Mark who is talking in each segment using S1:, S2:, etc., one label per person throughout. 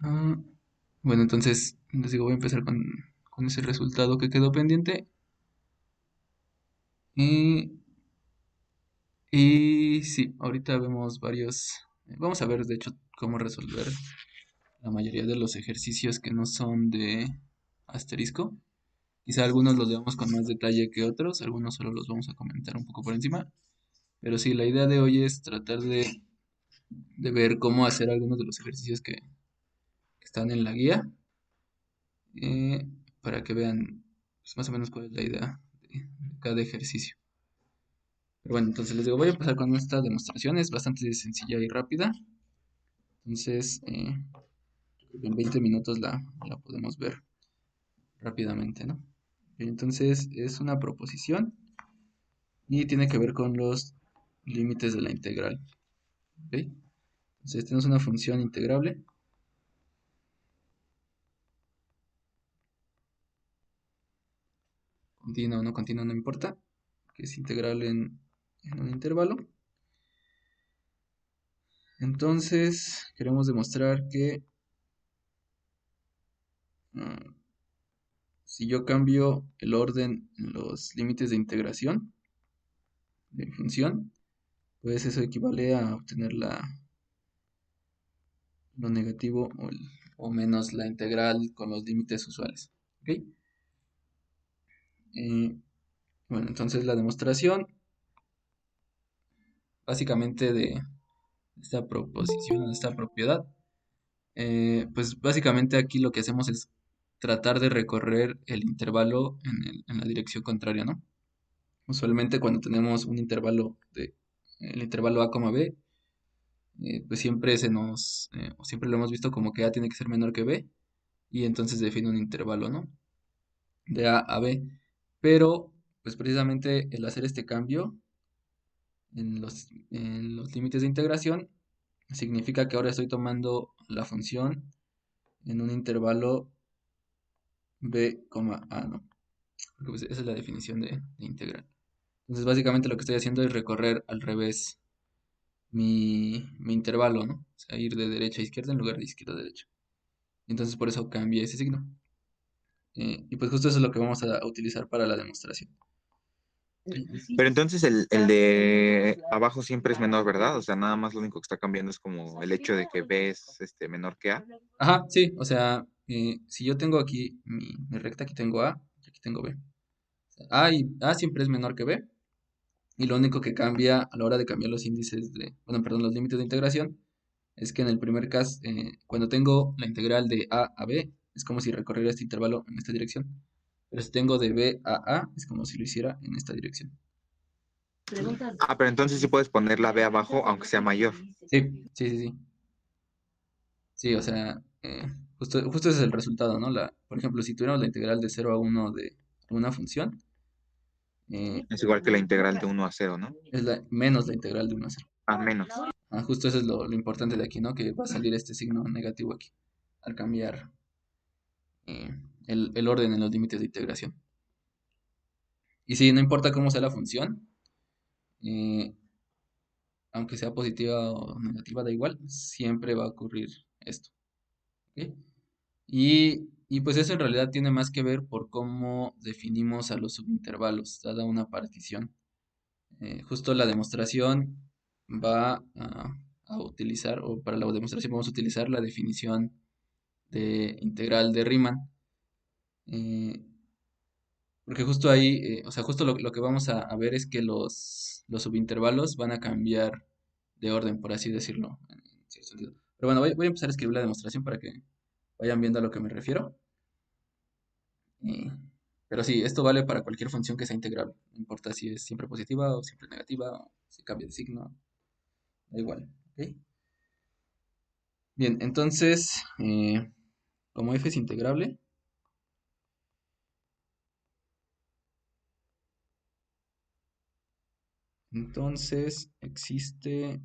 S1: Ah, bueno, entonces les digo, voy a empezar con ese resultado que quedó pendiente. Y, y sí, ahorita vemos varios. Vamos a ver, de hecho, cómo resolver la mayoría de los ejercicios que no son de asterisco. Quizá algunos los veamos con más detalle que otros, algunos solo los vamos a comentar un poco por encima. Pero sí, la idea de hoy es tratar de ver cómo hacer algunos de los ejercicios que están en la guía, eh, para que vean pues, más o menos cuál es la idea de cada ejercicio. Pero bueno, entonces les digo, voy a empezar con esta demostración, es bastante sencilla y rápida. Entonces, en 20 minutos la podemos ver rápidamente, ¿no? Bien, entonces, es una proposición y tiene que ver con los límites de la integral. ¿Ok? Entonces, tenemos una función integrable, continua o no continua, no importa, que es integral en un intervalo. Entonces, queremos demostrar que mm, si yo cambio el orden en los límites de integración de mi función, pues eso equivale a obtener lo negativo o menos la integral con los límites usuales. ¿Ok? Eh, bueno, entonces la demostración básicamente de esta proposición, de esta propiedad, pues básicamente aquí lo que hacemos es tratar de recorrer el intervalo en la dirección contraria, ¿no? Usualmente cuando tenemos un intervalo el intervalo a, b, pues siempre o siempre lo hemos visto como que a tiene que ser menor que b, y entonces define un intervalo, ¿no? De a a b. Pero, pues precisamente el hacer este cambio en los límites de integración significa que ahora estoy tomando la función en un intervalo b, a, ¿no? Porque pues, esa es la definición de integral. Entonces, básicamente lo que estoy haciendo es recorrer al revés mi intervalo, ¿no? O sea, ir de derecha a izquierda en lugar de izquierda a derecha. Entonces, por eso cambia ese signo. Y pues justo eso es lo que vamos a utilizar para la demostración. Ok.
S2: Pero entonces el de abajo siempre es menor, ¿verdad? O sea, nada más lo único que está cambiando es como el hecho de que B es menor que A.
S1: Ajá, sí, o sea, si yo tengo aquí mi recta, aquí tengo A y aquí tengo B. A siempre es menor que B, y lo único que cambia a la hora de cambiar los índices bueno, perdón, los límites de integración, es que en el primer caso, cuando tengo la integral de A a B, es como si recorriera este intervalo en esta dirección. Pero si tengo de B a, es como si lo hiciera en esta dirección.
S2: Ah, pero entonces sí puedes poner la B abajo aunque sea mayor.
S1: Sí, sí, sí, sí. Sí, o sea, justo ese es el resultado, ¿no? Por ejemplo, si tuviéramos la integral de 0 a 1 de una función, eh,
S2: Es igual que la integral de 1 a 0, ¿no?
S1: es menos la integral de 1 a 0.
S2: A menos.
S1: Justo eso es lo importante de aquí, ¿no? Que va a salir este signo negativo aquí al cambiar eh, el orden en los límites de integración. Y sí, no importa cómo sea la función, eh, aunque sea positiva o negativa, da igual, siempre va a ocurrir esto. ¿Ok? Y pues eso en realidad tiene más que ver por cómo definimos a los subintervalos, dada una partición. Justo la demostración va a utilizar, o para la demostración vamos a utilizar la definición de integral de Riemann. eh, Porque justo ahí, o sea, justo lo que vamos a ver es que los subintervalos van a cambiar de orden, por así decirlo, en cierto sentido. Pero bueno, voy a empezar a escribir la demostración para que vayan viendo a lo que me refiero. Eh, pero sí, esto vale para cualquier función que sea integrable. No importa si es siempre positiva o siempre negativa, o si cambia de signo, da igual. ¿Ok? Bien, entonces, como f es integrable, entonces existe,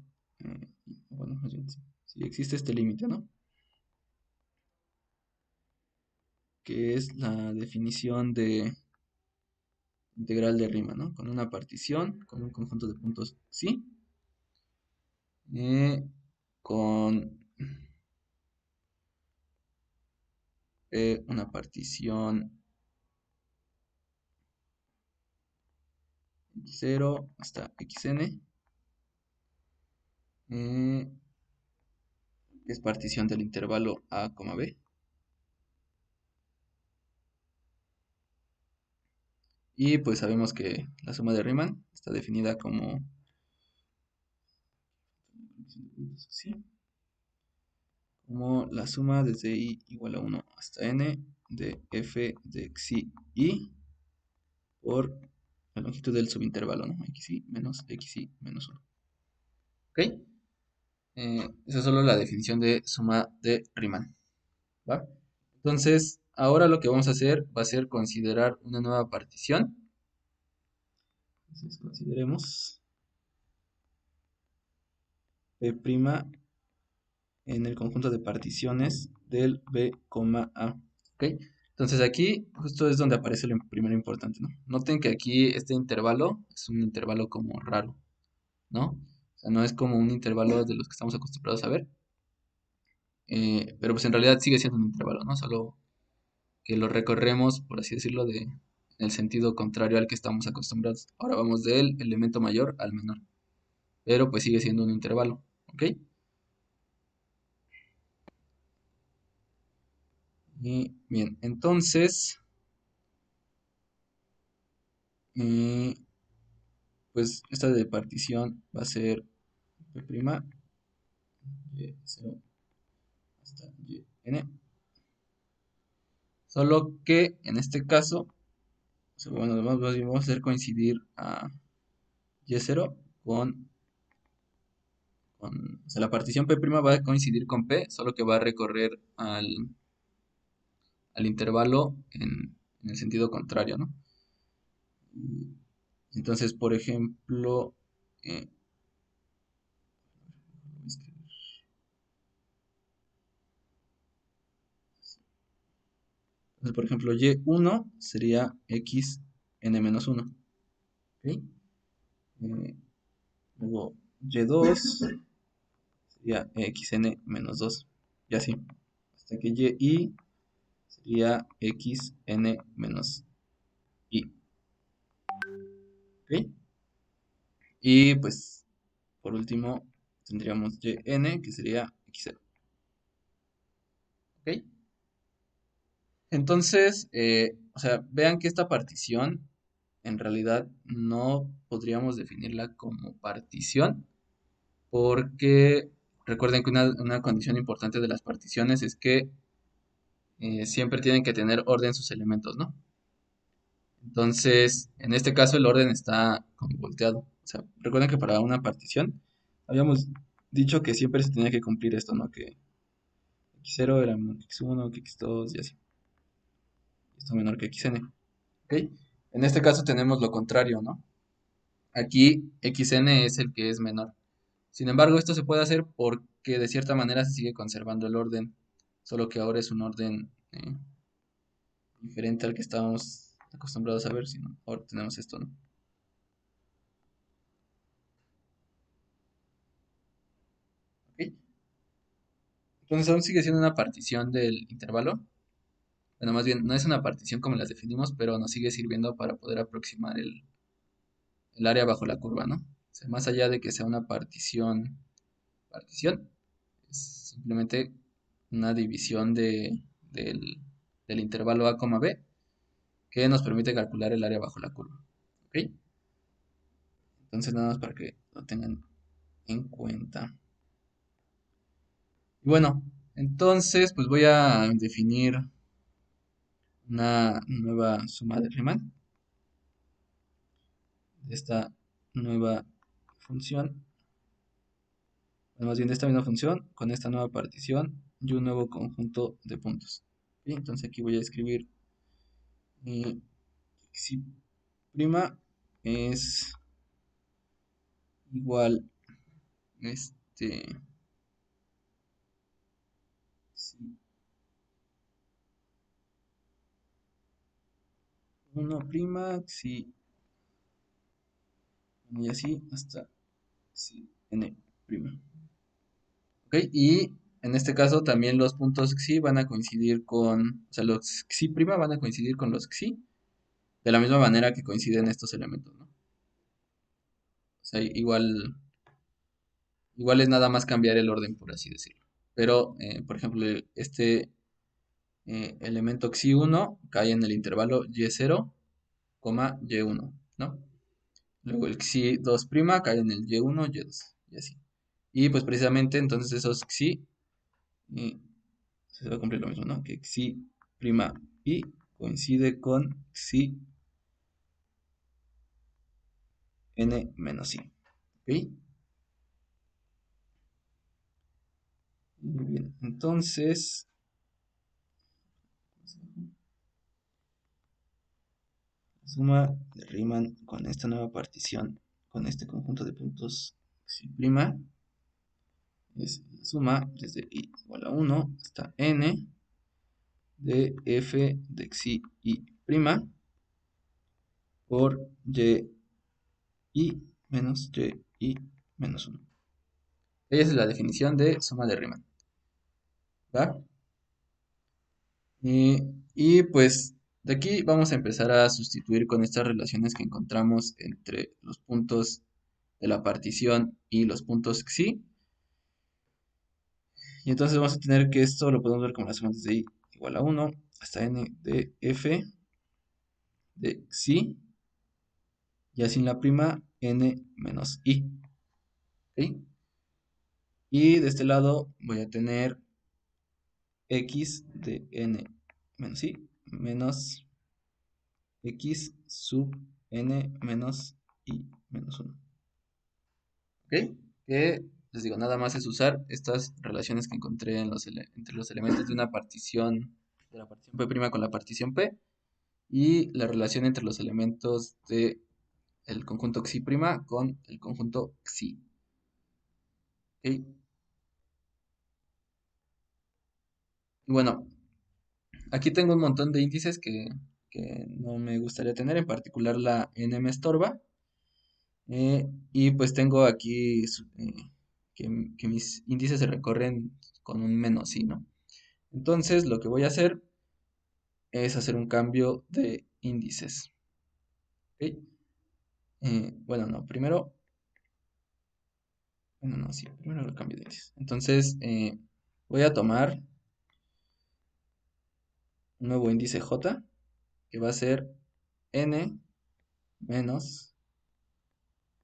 S1: bueno, más bien, sí, existe este límite, ¿no? Que es la definición de integral de Riemann, ¿no? Con una partición, con un conjunto de puntos sí, eh, con una partición x0 hasta xn, que es partición del intervalo a, b. Y pues sabemos que la suma de Riemann está definida como, sí, como la suma desde i igual a 1 hasta n de f de xi y por la longitud del subintervalo, ¿no? Xi menos 1. ¿Ok? Esa es solo la definición de suma de Riemann, ¿va? Entonces, ahora lo que vamos a hacer va a ser considerar una nueva partición. Entonces, consideremos P' en el conjunto de particiones del B, A. ¿Ok? Entonces aquí justo es donde aparece lo primero importante, ¿no? Noten que aquí este intervalo es un intervalo como raro, ¿no? O sea, no es como un intervalo de los que estamos acostumbrados a ver, pero pues en realidad sigue siendo un intervalo, ¿no? Solo que lo recorremos, por así decirlo, en el sentido contrario al que estamos acostumbrados. Ahora vamos del elemento mayor al menor, pero pues sigue siendo un intervalo, ¿ok? Y bien, entonces, eh, pues esta de partición va a ser P', Y0 hasta Yn. Solo que en este caso, o sea, bueno, vamos a hacer coincidir a Y0 o sea, la partición P' va a coincidir con P, solo que va a recorrer al intervalo en el sentido contrario, ¿no? Y entonces, por ejemplo, eh, entonces, por ejemplo, Y1 sería xn-1, ¿ok? Luego Y2 sería xn-2, y así, hasta que Y sería xn-i, ¿ok? Y pues, por último, tendríamos Yn, que sería x0, ¿ok? Entonces, o sea, vean que esta partición en realidad no podríamos definirla como partición porque recuerden que una condición importante de las particiones es que siempre tienen que tener orden sus elementos, ¿no? Entonces, en este caso el orden está como volteado. O sea, recuerden que para una partición habíamos dicho que siempre se tenía que cumplir esto, ¿no? Que x0 era menor que x1, que x2 y así. Esto menor que xn. ¿Ok? En este caso tenemos lo contrario, ¿no? Aquí xn es el que es menor. Sin embargo, esto se puede hacer porque de cierta manera se sigue conservando el orden, solo que ahora es un orden diferente al que estábamos acostumbrados a ver, sino ahora tenemos esto, ¿no? ¿Ok? Entonces aún sigue siendo una partición del intervalo. Bueno, más bien, no es una partición como las definimos, pero nos sigue sirviendo para poder aproximar el área bajo la curva, ¿no? O sea, más allá de que sea una partición, es simplemente una división del intervalo a, b que nos permite calcular el área bajo la curva. ¿Ok? Entonces nada más para que lo tengan en cuenta. Y bueno, entonces pues voy a definir una nueva suma de Riemann de esta nueva función, bueno, más bien de esta misma función con esta nueva partición y un nuevo conjunto de puntos. ¿Ok? Entonces aquí voy a escribir si prima es igual este si 1 prima, si y así hasta si n prima. ¿Ok? Y en este caso también los puntos xi van a coincidir con, o sea, los xi' van a coincidir con los xi de la misma manera que coinciden estos elementos, ¿no? O sea, igual es nada más cambiar el orden, por así decirlo. Pero, por ejemplo, este elemento xi1 cae en el intervalo y0, y1, ¿no? Luego el xi2' cae en el y1, y2, y así. Y pues precisamente entonces esos xi se va a cumplir lo mismo, ¿no? Que xi' i coincide con xi n menos i. ¿Ok? Muy bien. Entonces, la suma de Riemann con esta nueva partición, con este conjunto de puntos xi' es la suma desde i igual a 1 hasta n de f de xi i' por y menos y menos 1. Esa es la definición de suma de Riemann. ¿Va? Y pues de aquí vamos a empezar a sustituir con estas relaciones que encontramos entre los puntos de la partición y los puntos xi. Y entonces vamos a tener que esto lo podemos ver como la suma desde i igual a 1 hasta n de f de xi y así la prima n menos i. ¿Ok? Y de este lado voy a tener x de n menos i menos x sub n menos i menos 1. ¿Ok? Que les digo, nada más es usar estas relaciones que encontré en entre los elementos de una partición, de la partición P' con la partición P, y la relación entre los elementos de el conjunto xi' con el conjunto xi. ¿Ok? Y bueno, aquí tengo un montón de índices que no me gustaría tener, en particular la n me estorba. Y pues tengo aquí que mis índices se recorren con un menos i, ¿no? Entonces lo que voy a hacer es hacer un cambio de índices. ¿Ok? Bueno, no, bueno, no, sí, primero el cambio de índices. Entonces voy a tomar un nuevo índice j, que va a ser n menos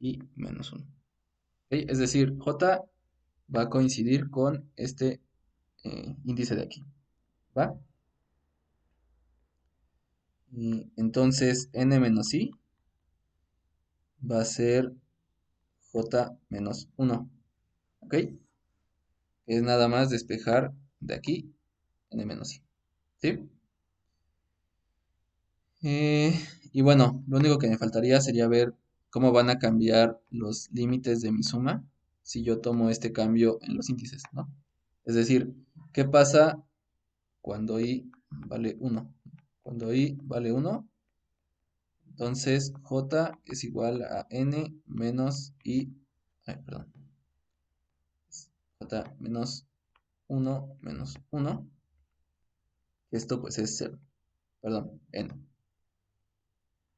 S1: i menos 1. ¿Ok? Es decir, j va a coincidir con este índice de aquí. ¿Va? Y entonces n menos i va a ser j menos 1. ¿Ok? Es nada más despejar de aquí n menos i. ¿Sí? Eh, y bueno, lo único que me faltaría sería ver cómo van a cambiar los límites de mi suma si yo tomo este cambio en los índices, ¿no? Es decir, ¿qué pasa cuando i vale 1? Cuando i vale 1, entonces j es igual a n menos i, ay, perdón, j menos 1 menos 1. Esto pues es 0, perdón, n.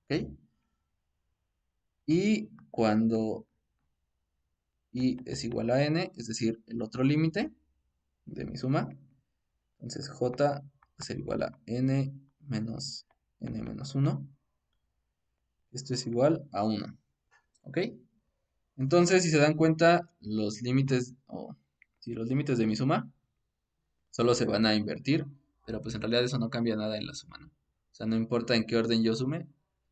S1: ¿Ok? Y cuando i es igual a n, es decir, el otro límite de mi suma, entonces j va a ser igual a n menos 1. Esto es igual a 1. ¿Ok? Entonces, si se dan cuenta, los límites, o si los límites de mi suma solo se van a invertir, pero pues en realidad eso no cambia nada en la suma, ¿no? O sea, no importa en qué orden yo sume,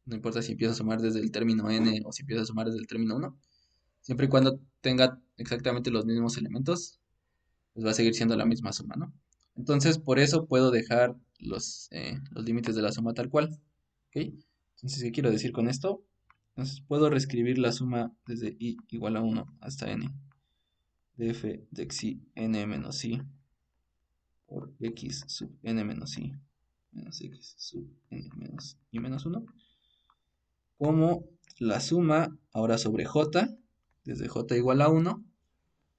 S1: no importa si empiezo a sumar desde el término n o si empiezo a sumar desde el término 1, siempre y cuando tenga exactamente los mismos elementos, pues va a seguir siendo la misma suma, ¿no? Entonces, por eso puedo dejar los límites de la suma tal cual, ¿ok? Entonces, ¿qué quiero decir con esto? Entonces, puedo reescribir la suma desde i igual a 1 hasta n de f de xi n menos i por x sub n menos i menos x sub n menos i menos 1 como la suma ahora sobre j, desde j igual a 1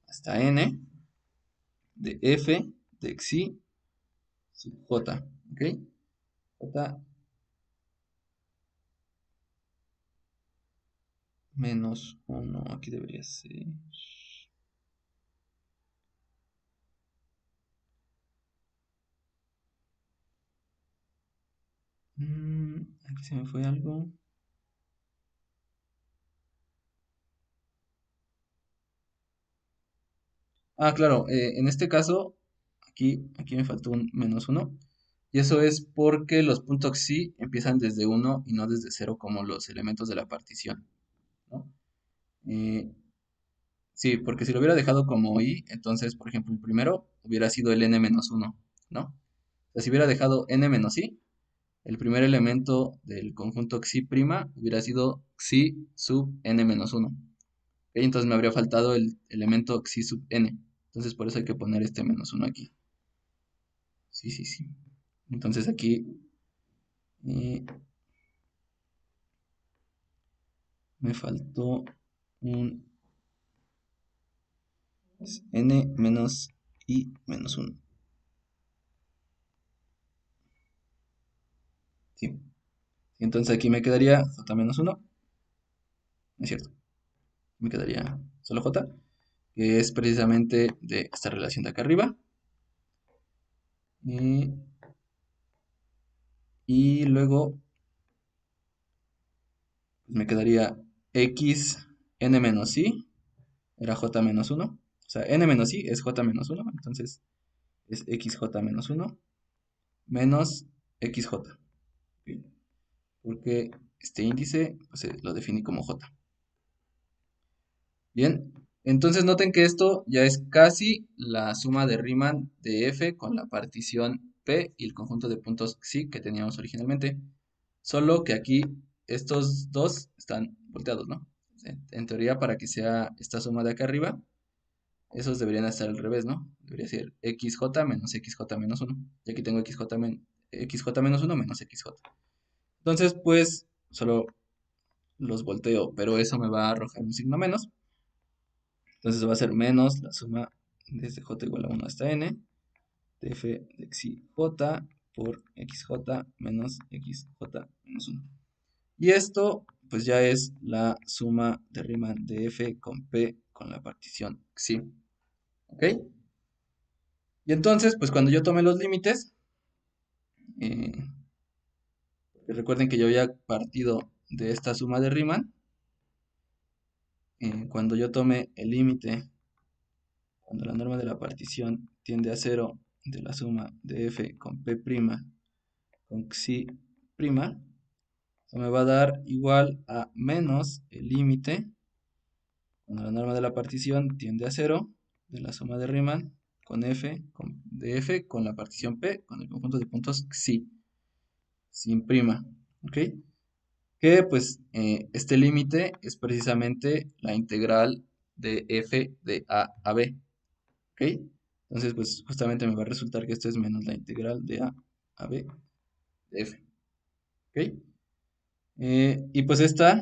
S1: hasta n de f de xi sub j, ¿ok? J menos 1, aquí debería ser. Aquí se me fue algo. Ah, claro, en este caso, aquí me faltó un menos 1. Y eso es porque los puntos xi empiezan desde 1 y no desde 0 como los elementos de la partición, ¿no? Eh, sí, porque si lo hubiera dejado como i, entonces, por ejemplo, el primero hubiera sido el n menos 1, ¿no? O sea, si hubiera dejado n menos i, el primer elemento del conjunto xi' hubiera sido xi sub n menos 1. Entonces me habría faltado el elemento xi sub n. Entonces por eso hay que poner este menos 1 aquí. Sí, sí, sí. Entonces aquí eh, me faltó un n menos i menos 1. Sí. Entonces aquí me quedaría j menos 1. No es cierto. Me quedaría solo j, que es precisamente de esta relación de acá arriba. Y, y luego pues me quedaría x n menos i era j menos 1. O sea, n menos i es j menos 1. Entonces es xj menos 1 menos xj. ¿Ok? Porque este índice pues, lo definí como j. Bien, entonces noten que esto ya es casi la suma de Riemann de f con la partición p y el conjunto de puntos xi que teníamos originalmente. Solo que aquí estos dos están volteados, ¿no? En teoría, para que sea esta suma de acá arriba, esos deberían estar al revés, ¿no? Debería ser xj menos xj menos 1. Y aquí tengo xj menos 1 menos xj. Entonces, pues, solo los volteo, pero eso me va a arrojar un signo menos. Entonces va a ser menos la suma desde j igual a 1 hasta n de f de xi j por xj menos xj menos 1. Y esto, pues ya es la suma de Riemann de f con p con la partición xi. ¿Ok? Y entonces, pues cuando yo tome los límites, eh, recuerden que yo había partido de esta suma de Riemann, cuando yo tome el límite, cuando la norma de la partición tiende a cero de la suma de f con p' con xi', eso me va a dar igual a menos el límite, cuando la norma de la partición tiende a cero de la suma de Riemann con de f con la partición p con el conjunto de puntos xi, sin prima. ¿Ok? Que pues este límite es precisamente la integral de f de a b. ¿Ok? Entonces pues justamente me va a resultar que esto es menos la integral de a b de f. ¿Ok? Y pues esta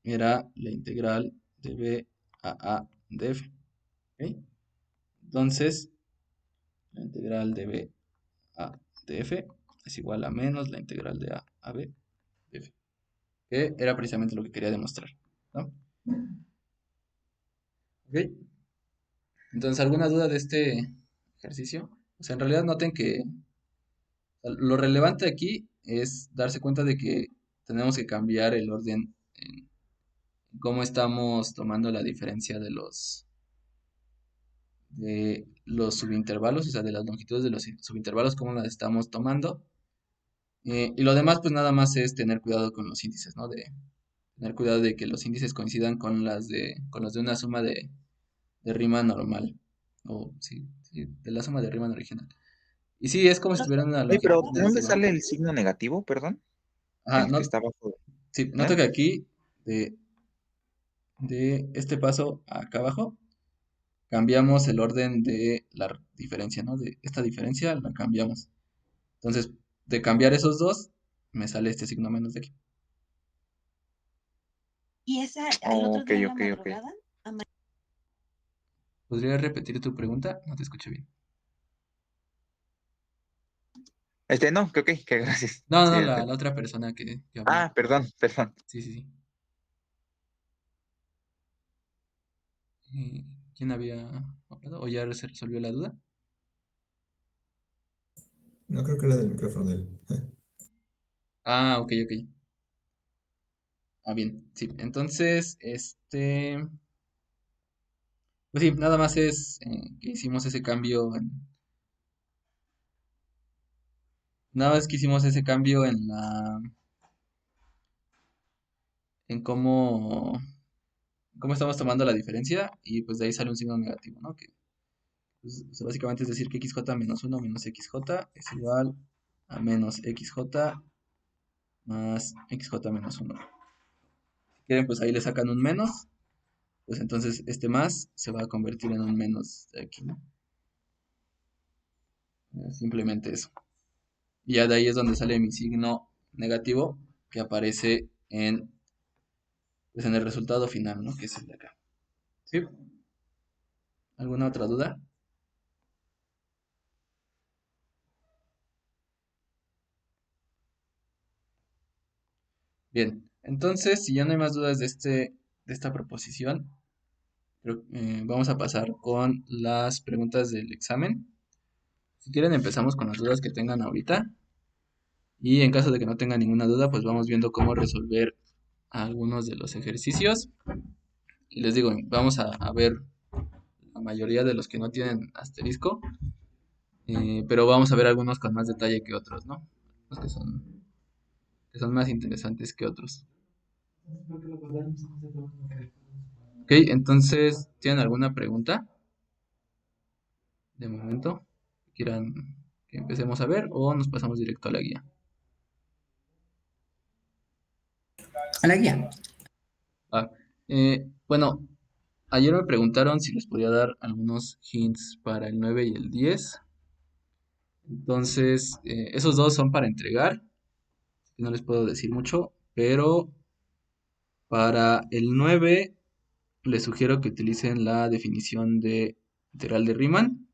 S1: era la integral de b a de f. ¿Ok? Entonces la integral de b a de f es igual a menos la integral de a b de f. Que era precisamente lo que quería demostrar. ¿No? ¿Ok? Entonces, ¿alguna duda de este ejercicio? O sea, en realidad noten que lo relevante aquí es darse cuenta de que tenemos que cambiar el orden en cómo estamos tomando la diferencia de los subintervalos, o sea, de las longitudes de los subintervalos, cómo las estamos tomando. Y lo demás, pues nada más es tener cuidado con los índices, ¿no? De tener cuidado de que los índices coincidan con los de una suma de Riemann normal. O sí, sí, de la suma de Riemann original. Y sí, es como si tuvieran una
S2: Oye, pero
S1: longitud
S2: ¿de dónde
S1: negativa.
S2: sale el signo negativo, perdón?
S1: Ajá,
S2: El que
S1: no,
S2: está abajo.
S1: sí,
S2: ¿Eh?
S1: noto que aquí, de este paso acá abajo, cambiamos el orden de la diferencia, ¿no? De esta diferencia la cambiamos. Entonces, de cambiar esos dos, me sale este signo menos de aquí.
S3: ¿Y esa al
S2: Oh,
S3: otro
S2: ok,
S3: día en la
S2: ok, ok.
S3: madrugada?
S1: ¿Podrías repetir tu pregunta? No te escucho bien.
S2: No, que ok, que gracias.
S1: No, no,
S2: Sí,
S1: no, la otra persona que habló.
S2: perdón, perdón.
S1: Sí, sí, sí. Eh, ¿Quién había hablado? ¿O ya se resolvió la duda?
S3: No creo que era del micrófono de él.
S1: Ah, ok, ok. Ah, bien. Sí, entonces, pues sí, nada más es que hicimos ese cambio nada más que hicimos ese cambio en cómo estamos tomando la diferencia y pues de ahí sale un signo negativo, ¿no? Que pues, o sea, básicamente es decir que xj menos uno menos xj es igual a menos xj más xj menos uno. Si quieren, pues ahí le sacan un menos, pues entonces este más se va a convertir en un menos de aquí, ¿no? Simplemente eso. Y ya de ahí es donde sale mi signo negativo que aparece pues en el resultado final, ¿no? Que es el de acá. ¿Sí? ¿Alguna otra duda? Bien, entonces, si ya no hay más dudas de esta proposición, vamos a pasar con las preguntas del examen. Si quieren, empezamos con las dudas que tengan ahorita. Y en caso de que no tengan ninguna duda, pues vamos viendo cómo resolver algunos de los ejercicios. Y les digo, vamos a ver la mayoría de los que no tienen asterisco, pero vamos a ver algunos con más detalle que otros, ¿no? Los que son más interesantes que otros. Ok, entonces, ¿tienen alguna pregunta de momento? ¿Quieran que empecemos a ver o nos pasamos directo a la guía?
S4: A la guía.
S1: Ah, bueno, ayer me preguntaron si les podía dar algunos hints para el 9 y el 10. Entonces, esos dos son para entregar. No les puedo decir mucho, pero para el 9 les sugiero que utilicen la definición de integral de Riemann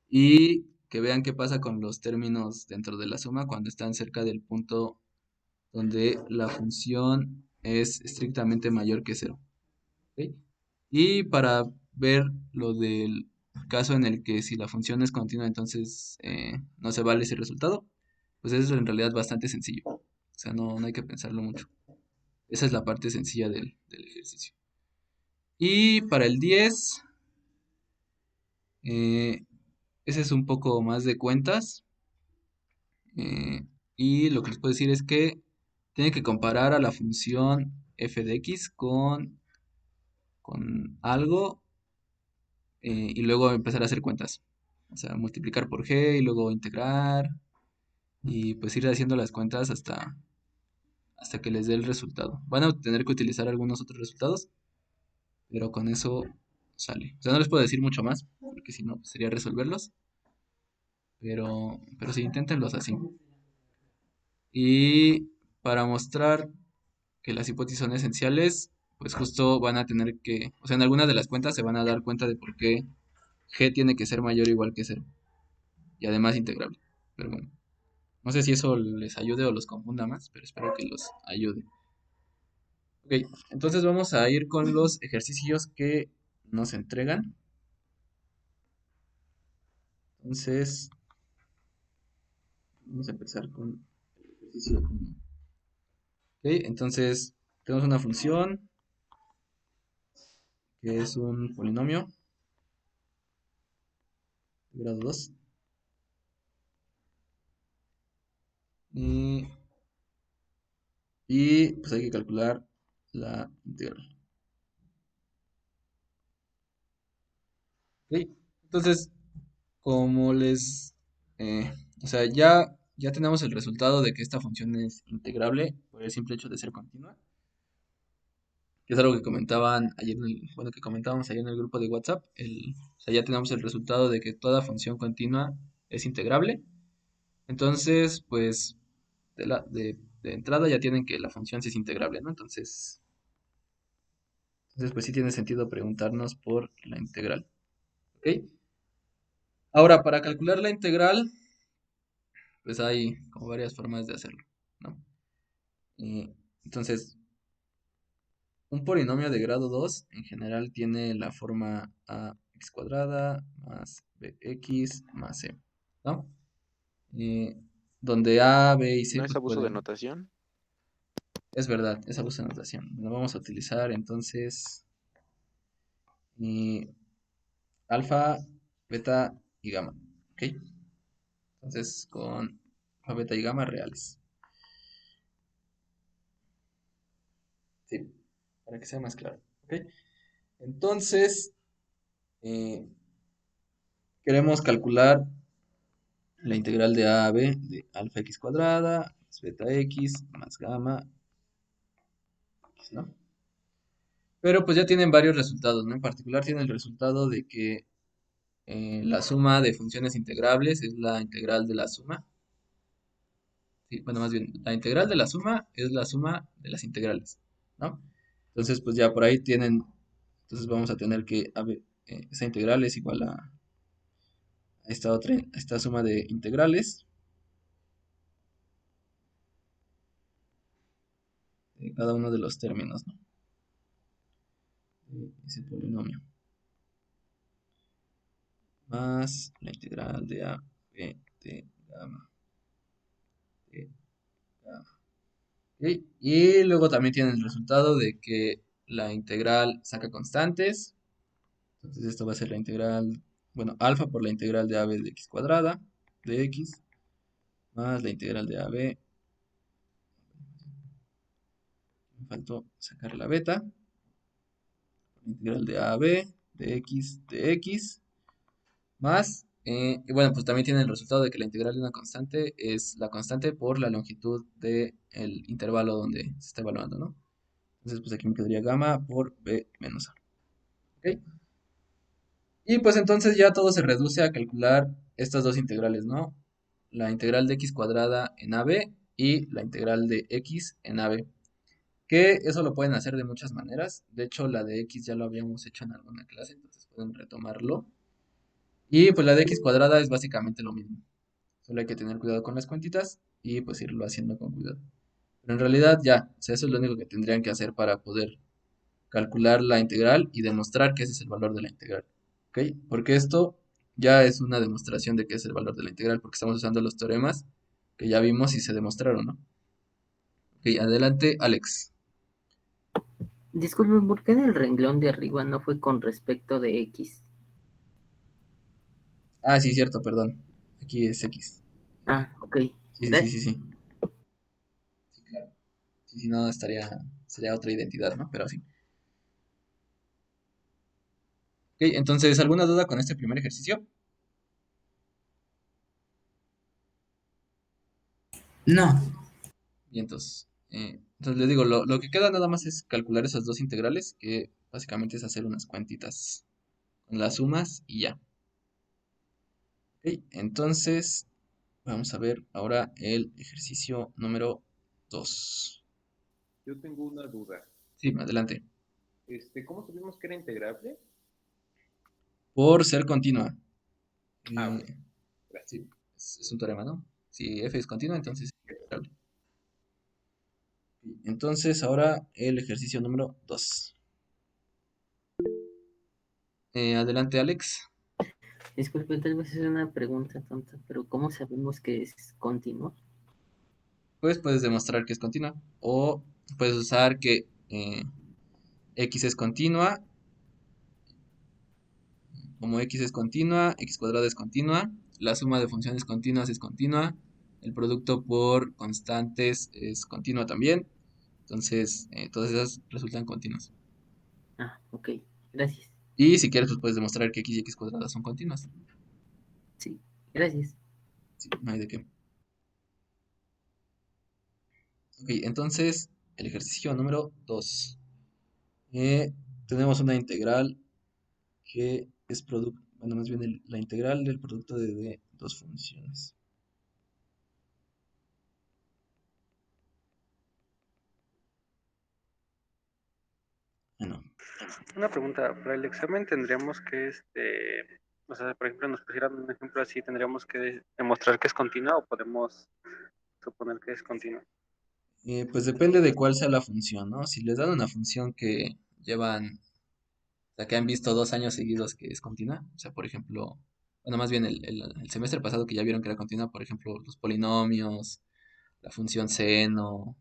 S1: y que vean qué pasa con los términos dentro de la suma cuando están cerca del punto donde la función es estrictamente mayor que cero. ¿Ok? Y para ver lo del caso en el que si la función es continua, entonces no se vale ese resultado, pues eso es en realidad bastante sencillo. O sea, no hay que pensarlo mucho. Esa es la parte sencilla del ejercicio. Y para el 10, eh, ese es un poco más de cuentas. Y lo que les puedo decir es que tienen que comparar a la función f de x con algo y luego empezar a hacer cuentas. O sea, multiplicar por g y luego integrar y pues ir haciendo las cuentas hasta que les dé el resultado. Van a tener que utilizar algunos otros resultados, pero con eso sale. O sea, no les puedo decir mucho más, porque si no pues, sería resolverlos, pero sí, inténtenlos así. Y para mostrar que las hipótesis son esenciales, pues justo van a tener que, o sea, en algunas de las cuentas se van a dar cuenta de por qué g tiene que ser mayor o igual que cero. Y además integrable. Pero bueno, no sé si eso les ayude o los confunda más, pero espero que los ayude. Ok, entonces vamos a ir con los ejercicios que nos entregan. Entonces, vamos a empezar con el ejercicio 1. Ok, entonces tenemos una función que es un polinomio de grado 2 y, y pues hay que calcular la integral. Ok, entonces, como eh, o sea, ya tenemos el resultado de que esta función es integrable por el simple hecho de ser continua, que es algo que comentaban ayer, bueno, que comentábamos ayer en el grupo de WhatsApp. O sea, ya tenemos el resultado de que toda función continua es integrable. Entonces, pues, de entrada ya tienen que la función sí es integrable, ¿no? Entonces, pues sí tiene sentido preguntarnos por la integral. ¿Ok? Ahora, para calcular la integral, pues hay como varias formas de hacerlo, ¿no? Entonces, un polinomio de grado 2 en general tiene la forma ax cuadrada más bx más c, ¿no? Eh, donde a, b y c
S5: ¿No es
S1: pues
S5: abuso de
S1: pueden...
S5: notación?
S1: Es verdad, es abuso de notación. Lo vamos a utilizar entonces alfa, beta y gamma, ¿ok? Entonces con alfa, beta y gamma reales. Sí, para que sea más claro, ¿ok? Entonces, eh, queremos calcular la integral de a a b de alfa x cuadrada más beta x más gamma x, ¿no? Pero pues ya tienen varios resultados, ¿no? En particular tiene el resultado de que la suma de funciones integrables es la integral de la suma. Sí, bueno, más bien, la integral de la suma es la suma de las integrales, ¿no? Entonces, pues ya por ahí tienen, entonces vamos a tener que, a ver, esa integral es igual a esta otra, a esta suma de integrales de cada uno de los términos, ¿no? De ese polinomio. Más la integral de a, b, de gamma, de gamma. ¿Ok? Y luego también tienen el resultado de que la integral saca constantes. Entonces esto va a ser la integral, bueno, alfa por la integral de AB de x cuadrada, de x, más la integral de AB, me faltó sacar la beta, la integral de AB de x, más, y bueno, pues también tiene el resultado de que la integral de una constante es la constante por la longitud del intervalo donde se está evaluando, ¿no? Entonces, pues aquí me quedaría gamma por b menos a. ¿Ok? Y pues entonces ya todo se reduce a calcular estas dos integrales, ¿no? La integral de x cuadrada en AB y la integral de x en AB. Que eso lo pueden hacer de muchas maneras. De hecho, la de x ya lo habíamos hecho en alguna clase, entonces pueden retomarlo. Y pues la de x cuadrada es básicamente lo mismo. Solo hay que tener cuidado con las cuentitas y pues irlo haciendo con cuidado. Pero en realidad ya, o sea, eso es lo único que tendrían que hacer para poder calcular la integral y demostrar que ese es el valor de la integral. ¿Ok? Porque esto ya es una demostración de que es el valor de la integral, porque estamos usando los teoremas que ya vimos y se demostraron, ¿no? Ok, adelante, Alex.
S6: Disculpen, ¿por qué en el renglón de arriba no fue con respecto de X?
S1: Ah, sí, cierto, perdón. Aquí es X.
S6: Ah, ok.
S1: Sí, sí, sí,
S6: Gracias.
S1: sí, sí. Sí, claro. Sí, si no, sería otra identidad, ¿no? Pero sí. Ok, entonces, ¿alguna duda con este primer ejercicio?
S4: No,
S1: Y entonces les digo, lo que queda nada más es calcular esas dos integrales, que básicamente es hacer unas cuentitas con las sumas y ya. Ok, entonces, vamos a ver ahora el ejercicio número 2.
S7: Yo tengo una duda.
S1: Sí, adelante.
S7: ¿Cómo supimos que era integrable?
S1: Por ser continua.
S7: Ah, ok,
S1: Eh,
S7: gracias.
S1: sí, es un teorema, ¿no? Si f es continua, entonces es integrable. Entonces, ahora el ejercicio número 2. Adelante, Alex.
S6: Disculpen, tal vez es una pregunta tonta, pero ¿cómo sabemos que es continuo?
S1: Pues puedes demostrar que es continua. O puedes usar que x es continua. Como x es continua, x cuadrada es continua. La suma de funciones continuas es continua. El producto por constantes es continua también. Entonces, todas esas resultan continuas.
S6: Ah, ok. Gracias.
S1: Y si quieres, pues puedes demostrar que x y x cuadrada son continuas.
S6: Sí, gracias.
S1: Sí, no hay de qué. Ok, entonces, el ejercicio número 2. Tenemos una integral que es producto, bueno, más bien la integral del producto de dos funciones. Bueno,
S8: Una pregunta, para el examen tendríamos que
S5: O sea, por ejemplo, nos pusieran un ejemplo así, tendríamos que demostrar que es continua o podemos suponer que es continua.
S1: Pues depende de cuál sea la función, ¿no? Si les dan una función que llevan, o sea, que han visto 2 años seguidos que es continua, o sea, por ejemplo, bueno, más bien el semestre pasado que ya vieron que era continua, por ejemplo, los polinomios, la función seno,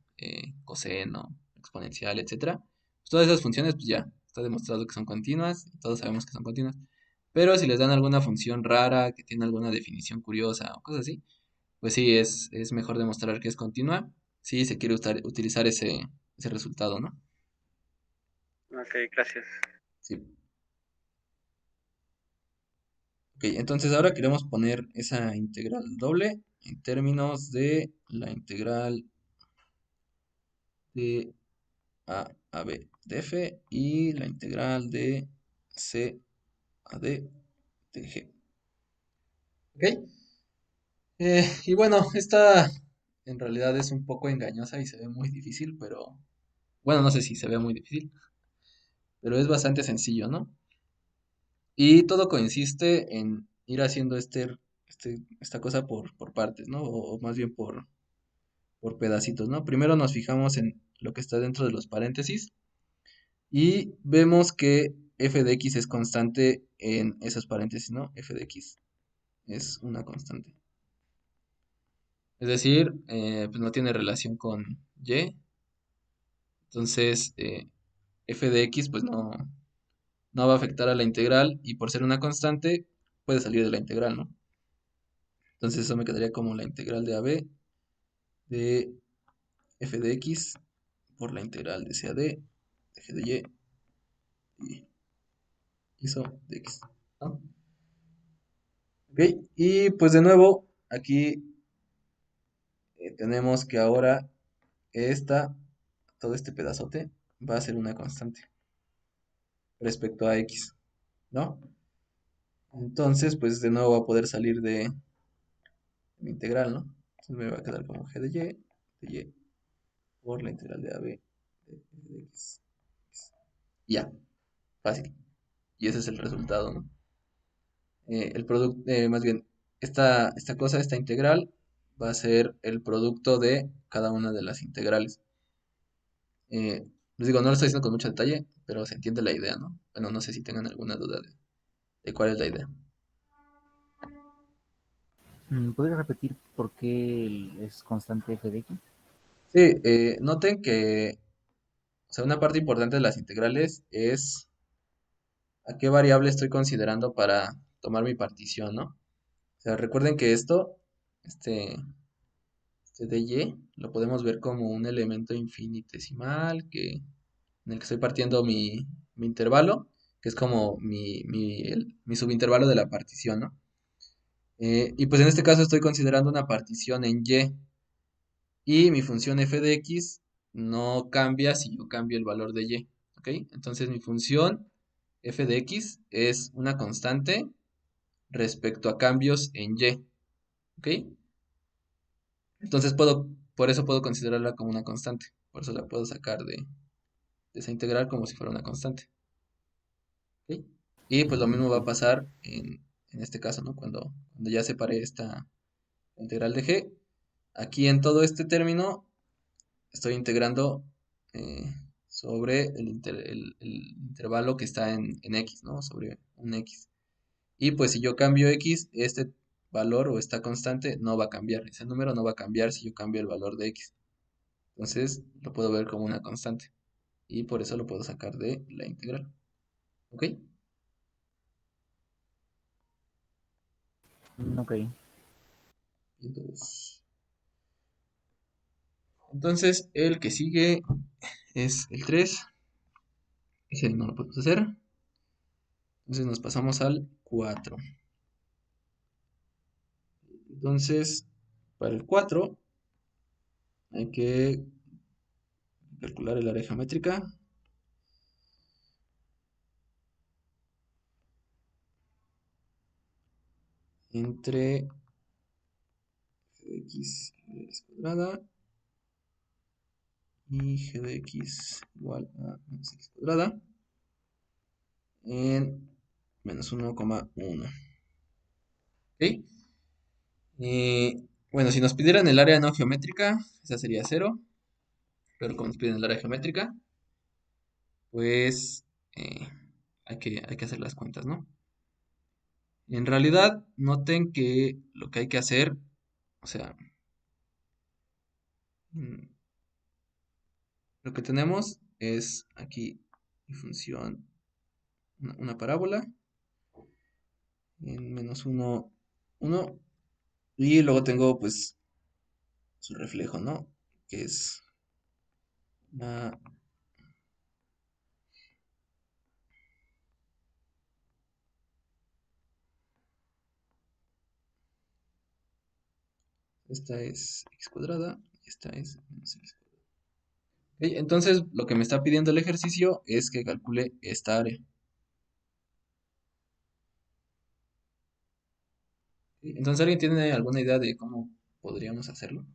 S1: coseno, exponencial, etcétera. Pues todas esas funciones, pues ya, está demostrado que son continuas, y todos sabemos que son continuas. Pero si les dan alguna función rara, que tiene alguna definición curiosa o cosas así, pues sí, es mejor demostrar que es continua si se quiere utilizar ese resultado, ¿no?
S5: Ok, gracias.
S1: Sí. Ok, entonces ahora queremos poner esa integral doble en términos de la integral de a b de f y la integral de c a d de g. ¿Ok? Y bueno, esta en realidad es un poco engañosa y se ve muy difícil, pero bueno, no sé si se ve muy difícil, pero es bastante sencillo, ¿no? Y todo consiste en ir haciendo esta cosa por partes, ¿no? O más bien por pedacitos, ¿no? Primero nos fijamos en lo que está dentro de los paréntesis y vemos que f de x es constante en esos paréntesis, ¿no? F de x es una constante. Es decir, pues no tiene relación con y. Entonces, f de x pues no va a afectar a la integral y por ser una constante puede salir de la integral, ¿no? Entonces eso me quedaría como la integral de AB de f de x por la integral de c a d de g de y eso de x, ¿no? Ok, y pues de nuevo aquí tenemos que ahora todo este pedazote va a ser una constante respecto a x, ¿no? Entonces, pues de nuevo va a poder salir de mi integral, ¿no? Entonces me va a quedar como g de y por la integral de AB de f de x. Y ya, fácil. Y ese es el resultado, ¿no? El producto, más bien, esta integral, va a ser el producto de cada una de las integrales. Les digo, no lo estoy diciendo con mucho detalle, pero se entiende la idea, ¿no? Bueno, no sé si tengan alguna duda de cuál es la idea.
S8: ¿Podrías repetir por qué es constante f de x?
S1: Sí, noten que, o sea, una parte importante de las integrales es a qué variable estoy considerando para tomar mi partición, ¿no? O sea, recuerden que este, este de y, lo podemos ver como un elemento infinitesimal en el que estoy partiendo mi intervalo, que es como mi subintervalo de la partición, ¿no? Y pues en este caso estoy considerando una partición en y mi función f de x no cambia si yo cambio el valor de y, ¿ok? Entonces mi función f de x es una constante respecto a cambios en y, ¿ok? Entonces por eso puedo considerarla como una constante, por eso la puedo sacar de esa integral como si fuera una constante, ¿ok? Y pues lo mismo va a pasar en este caso, ¿no? Cuando ya separé esta integral de g, aquí en todo este término estoy integrando eh, sobre el intervalo que está en x, ¿no? Sobre un x. Y pues si yo cambio x, este valor o esta constante no va a cambiar. Ese número no va a cambiar si yo cambio el valor de x. Entonces lo puedo ver como una constante. Y por eso lo puedo sacar de la integral. ¿Ok?
S8: Ok.
S1: Entonces el que sigue es el 3. Ese no lo podemos hacer. Entonces nos pasamos al 4. Entonces, para el 4 hay que calcular el área geométrica. Entre g de x cuadrada y g de x igual a menos x cuadrada en menos 1,1. ¿Ok? Bueno, si nos pidieran el área no geométrica, esa sería 0. Pero como nos piden el área geométrica, pues eh, hay que hacer las cuentas, ¿no? En realidad, noten que lo que hay que hacer, o sea, mm, lo que tenemos es aquí mi función, una parábola, en menos 1, 1, y luego tengo pues su reflejo, ¿no? Que es la, esta es x cuadrada y esta es menos x cuadrada. Ok, entonces, lo que me está pidiendo el ejercicio es que calcule esta área. Ok, entonces, ¿alguien tiene alguna idea de cómo podríamos hacerlo?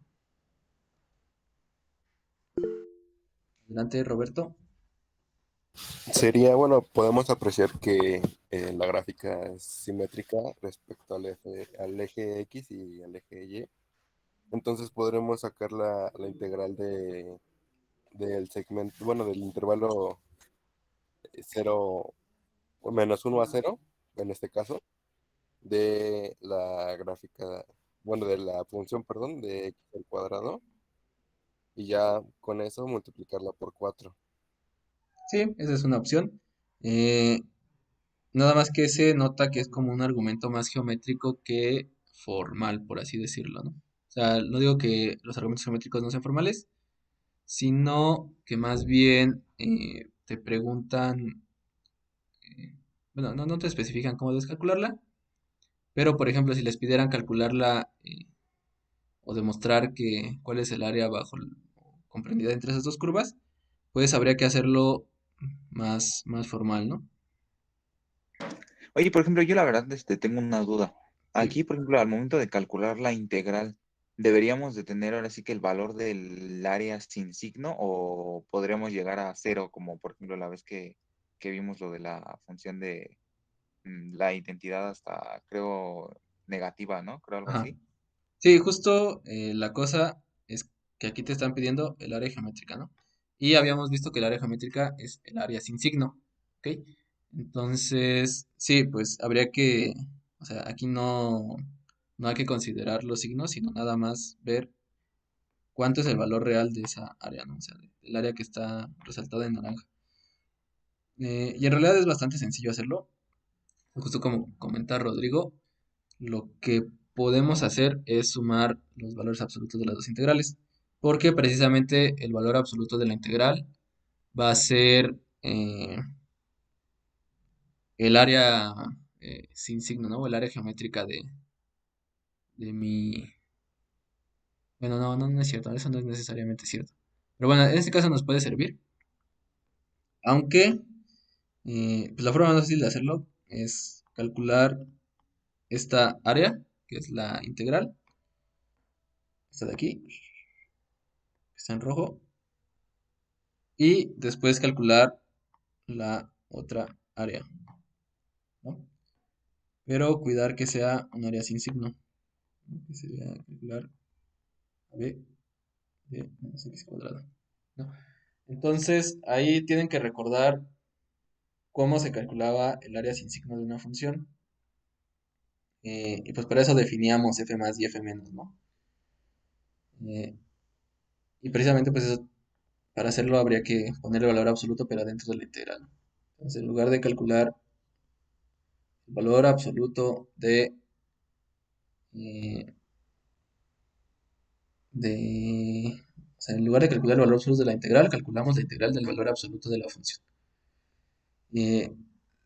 S1: Adelante, Roberto.
S9: Sería, bueno, podemos apreciar que la gráfica es simétrica respecto al eje X y al eje Y. Entonces podremos sacar la integral del segmento, bueno, del intervalo 0, menos 1 a 0, en este caso, de la gráfica, bueno, de la función, perdón, de X al cuadrado, y ya con eso multiplicarla por 4.
S1: Sí, esa es una opción. Eh, Nada más que se nota que es como un argumento más geométrico que formal, por así decirlo, ¿no? O sea, no digo que los argumentos geométricos no sean formales, sino que más bien te preguntan, bueno, no te especifican cómo debes calcularla, pero por ejemplo, si les pidieran calcularla o demostrar que cuál es el área comprendida entre esas dos curvas, pues habría que hacerlo más formal, ¿no?
S2: Oye, por ejemplo, yo la verdad tengo una duda.
S1: Sí.
S2: Aquí, por ejemplo, al momento de calcular la integral, ¿deberíamos de tener ahora sí que el valor del área sin signo o podríamos llegar a cero, como por ejemplo la vez que vimos lo de la función de la identidad hasta, creo, negativa, ¿no? Creo algo
S1: Ajá.
S2: así.
S1: Sí, justo la cosa es que aquí te están pidiendo el área geométrica, ¿no? Y habíamos visto que el área geométrica es el área sin signo, ¿ok? Entonces, sí, pues habría que, o sea, aquí no hay que considerar los signos, sino nada más ver cuánto es el valor real de esa área, ¿no? O sea, el área que está resaltada en naranja. Y en realidad es bastante sencillo hacerlo, justo como comenta Rodrigo. Lo que podemos hacer es sumar los valores absolutos de las dos integrales, porque precisamente el valor absoluto de la integral va a ser el área sin signo, ¿no? O el área geométrica de mi... Bueno, no es cierto, eso no es necesariamente cierto. Pero bueno, en este caso nos puede servir, aunque pues la forma más fácil de hacerlo es calcular esta área, que es la integral, esta de aquí, que está en rojo, y después calcular la otra área, ¿no? Pero cuidar que sea un área sin signo, ¿no? Que sería calcular b de menos x cuadrado, ¿no? Entonces, ahí tienen que recordar cómo se calculaba el área sin signo de una función. Y pues para eso definíamos f más y f menos, ¿no? Eh, y precisamente pues eso, para hacerlo habría que poner el valor absoluto pero dentro de la integral, ¿no? Entonces, en lugar de calcular el valor absoluto eh, o sea, en lugar de calcular el valor absoluto de la integral, calculamos la integral del valor absoluto de la función. Eh,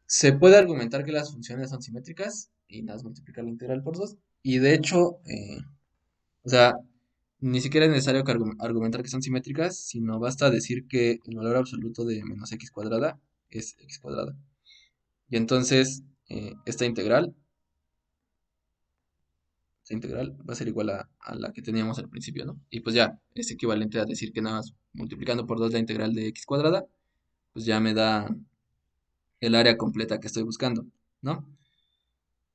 S1: Se puede argumentar que las funciones son simétricas y nada más multiplicar la integral por 2. Y de hecho, o sea, ni siquiera es necesario argumentar que son simétricas, sino basta decir que el valor absoluto de menos x cuadrada es x cuadrada. Y entonces, esta integral va a ser igual a la que teníamos al principio, ¿no? Y pues ya, es equivalente a decir que nada más multiplicando por 2 la integral de x cuadrada, pues ya me da el área completa que estoy buscando, ¿no?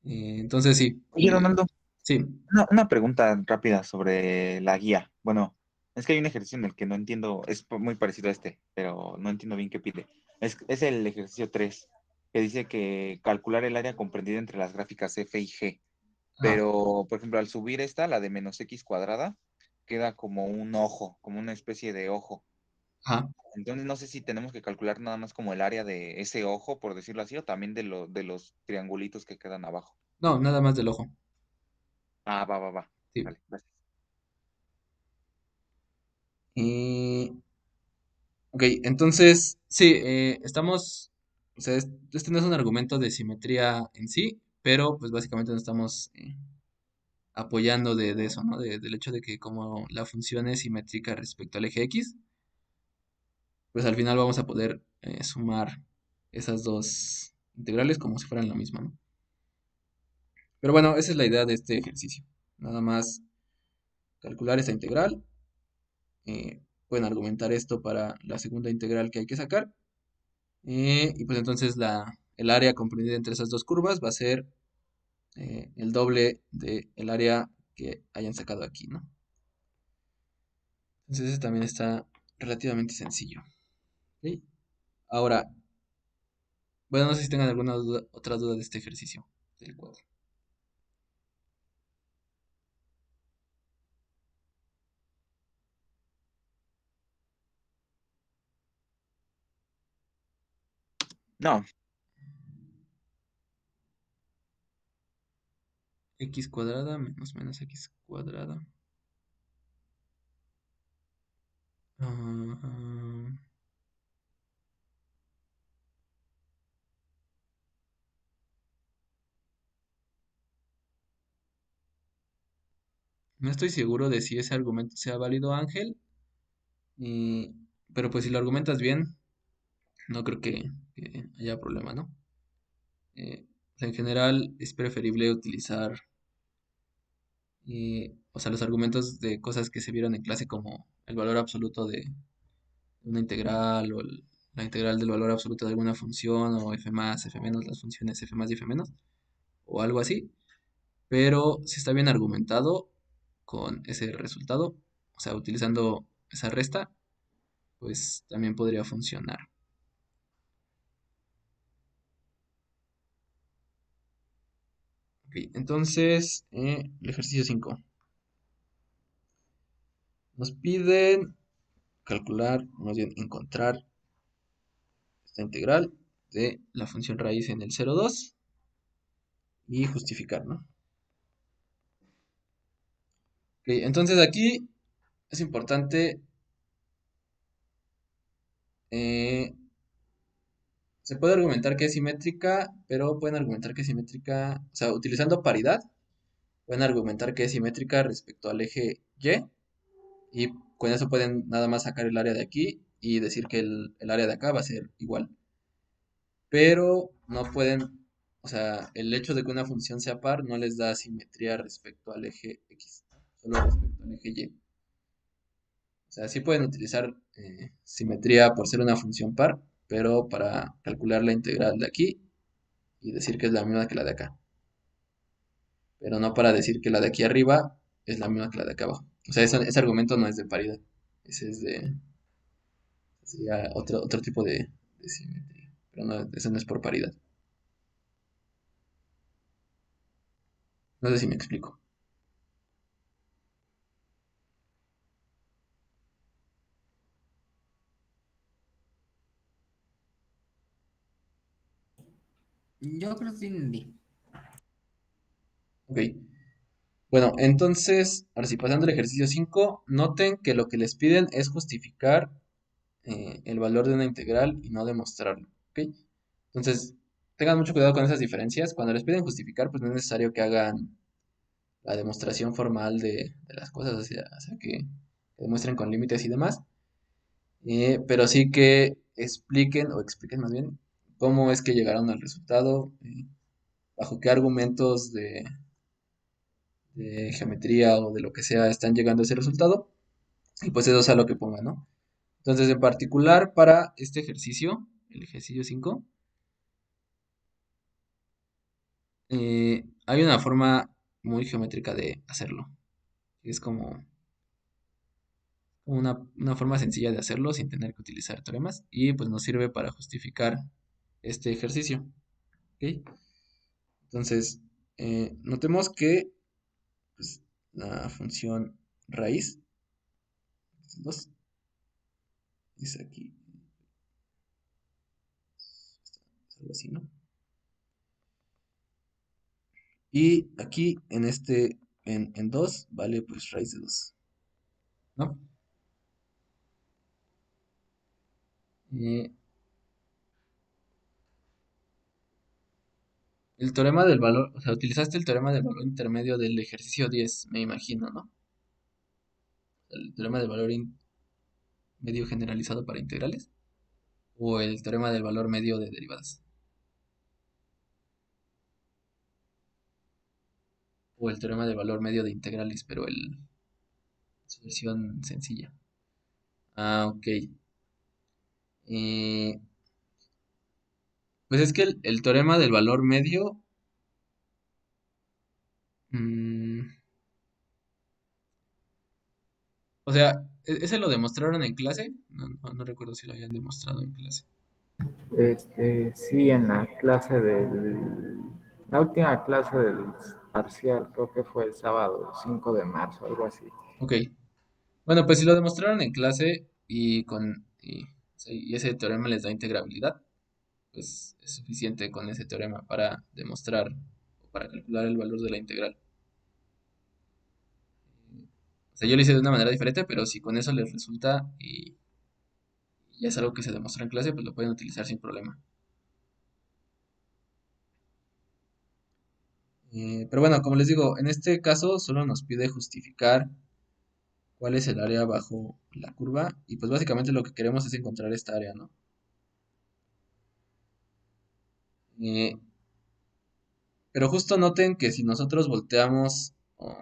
S1: Entonces sí,
S2: Oye, Ronaldo,
S1: sí,
S2: una pregunta rápida sobre la guía. Bueno, es que hay un ejercicio en el que no entiendo, es muy parecido a este, pero no entiendo bien qué pide. Es el ejercicio 3 que dice que calcular el área comprendida entre las gráficas F y G.
S1: ajá,
S2: Pero, por ejemplo, al subir esta, la de menos X cuadrada, queda como un ojo, como una especie de ojo.
S1: ajá.
S2: Entonces, no sé si tenemos que calcular nada más como el área de ese ojo, por decirlo así, o también de los triangulitos que quedan abajo.
S1: No, nada más del ojo.
S2: Ah, va, va, va.
S1: Sí.
S2: Vale, gracias.
S1: Y, ok, entonces, sí, estamos, o sea, este no es un argumento de simetría en sí, pero pues básicamente nos estamos apoyando de eso, ¿no? Del hecho de que como la función es simétrica respecto al eje X, pues al final vamos a poder sumar esas dos integrales como si fueran la misma, ¿no? Pero bueno, esa es la idea de este ejercicio. Nada más calcular esta integral. Pueden argumentar esto para la segunda integral que hay que sacar. Y pues entonces el área comprendida entre esas dos curvas va a ser el doble del área que hayan sacado aquí, ¿no? Entonces ese también está relativamente sencillo. ¿Ok? Ahora, bueno, no sé si tengan alguna otra duda de este ejercicio del cuadro.
S2: No,
S1: X cuadrada menos X cuadrada. Ah, no estoy seguro de si ese argumento sea válido, Ángel. y- pero pues si lo argumentas bien, no creo que haya problema, ¿no? O sea, en general es preferible utilizar, o sea, los argumentos de cosas que se vieron en clase como el valor absoluto de una integral o la integral del valor absoluto de alguna función o f más, f menos, las funciones f más y f menos o algo así. Pero si está bien argumentado con ese resultado, o sea, utilizando esa resta, pues también podría funcionar. Ok, entonces, el ejercicio 5. Nos piden calcular, más bien encontrar esta integral de la función raíz en el 0,2 y justificar, ¿no? Ok, entonces aquí es importante, eh, se puede argumentar que es simétrica, pero pueden argumentar que es simétrica, o sea, utilizando paridad, pueden argumentar que es simétrica respecto al eje y con eso pueden nada más sacar el área de aquí y decir que el área de acá va a ser igual. Pero no pueden, o sea, el hecho de que una función sea par no les da simetría respecto al eje X, solo respecto al eje Y. O sea, sí pueden utilizar simetría por ser una función par, pero para calcular la integral de aquí y decir que es la misma que la de acá. Pero no para decir que la de aquí arriba es la misma que la de acá abajo. O sea, ese argumento no es de paridad. Ese es de, sería otro tipo de simetría. Pero no, eso no es por paridad. No sé si me explico.
S4: Yo creo que sí entendí.
S1: Ok. Bueno, entonces, ahora sí, pasando al ejercicio 5, noten que lo que les piden es justificar el valor de una integral y no demostrarlo. ¿Ok? Entonces, tengan mucho cuidado con esas diferencias. Cuando les piden justificar, pues no es necesario que hagan la demostración formal de las cosas, o sea, que demuestren con límites y demás, pero sí que expliquen, o expliquen más bien, cómo es que llegaron al resultado, bajo qué argumentos de geometría o de lo que sea están llegando a ese resultado, y pues eso es a lo que pongan, ¿no? Entonces, en particular para este ejercicio, el ejercicio 5, Hay una forma muy geométrica de hacerlo. Es como una forma sencilla de hacerlo sin tener que utilizar teoremas y pues nos sirve para justificar este ejercicio. ¿Ok? Entonces, notemos que pues, la función raíz 2 es aquí. Es algo así, ¿no? Y aquí en 2 vale pues raíz de 2, ¿no? Eh, el teorema del valor, o sea, utilizaste el teorema del valor intermedio del ejercicio 10, me imagino, ¿no? El teorema del valor medio generalizado para integrales o el teorema del valor medio de derivadas o el teorema del valor medio de integrales, pero su versión sencilla. Ah, ok. Eh, pues es que el teorema del valor medio, mm, o sea, ¿ese lo demostraron en clase? No recuerdo si lo habían demostrado en clase.
S10: Sí, en la última clase del parcial, creo que fue el sábado 5 de marzo, algo así.
S1: Ok. Bueno, pues si lo demostraron en clase y ese teorema les da integrabilidad, pues es suficiente con ese teorema para demostrar o para calcular el valor de la integral. O sea, yo lo hice de una manera diferente, pero si con eso les resulta y ya es algo que se demostró en clase, pues lo pueden utilizar sin problema. Pero bueno, como les digo, en este caso solo nos pide justificar cuál es el área bajo la curva y pues básicamente lo que queremos es encontrar esta área, ¿no? Eh, pero justo noten que si nosotros volteamos o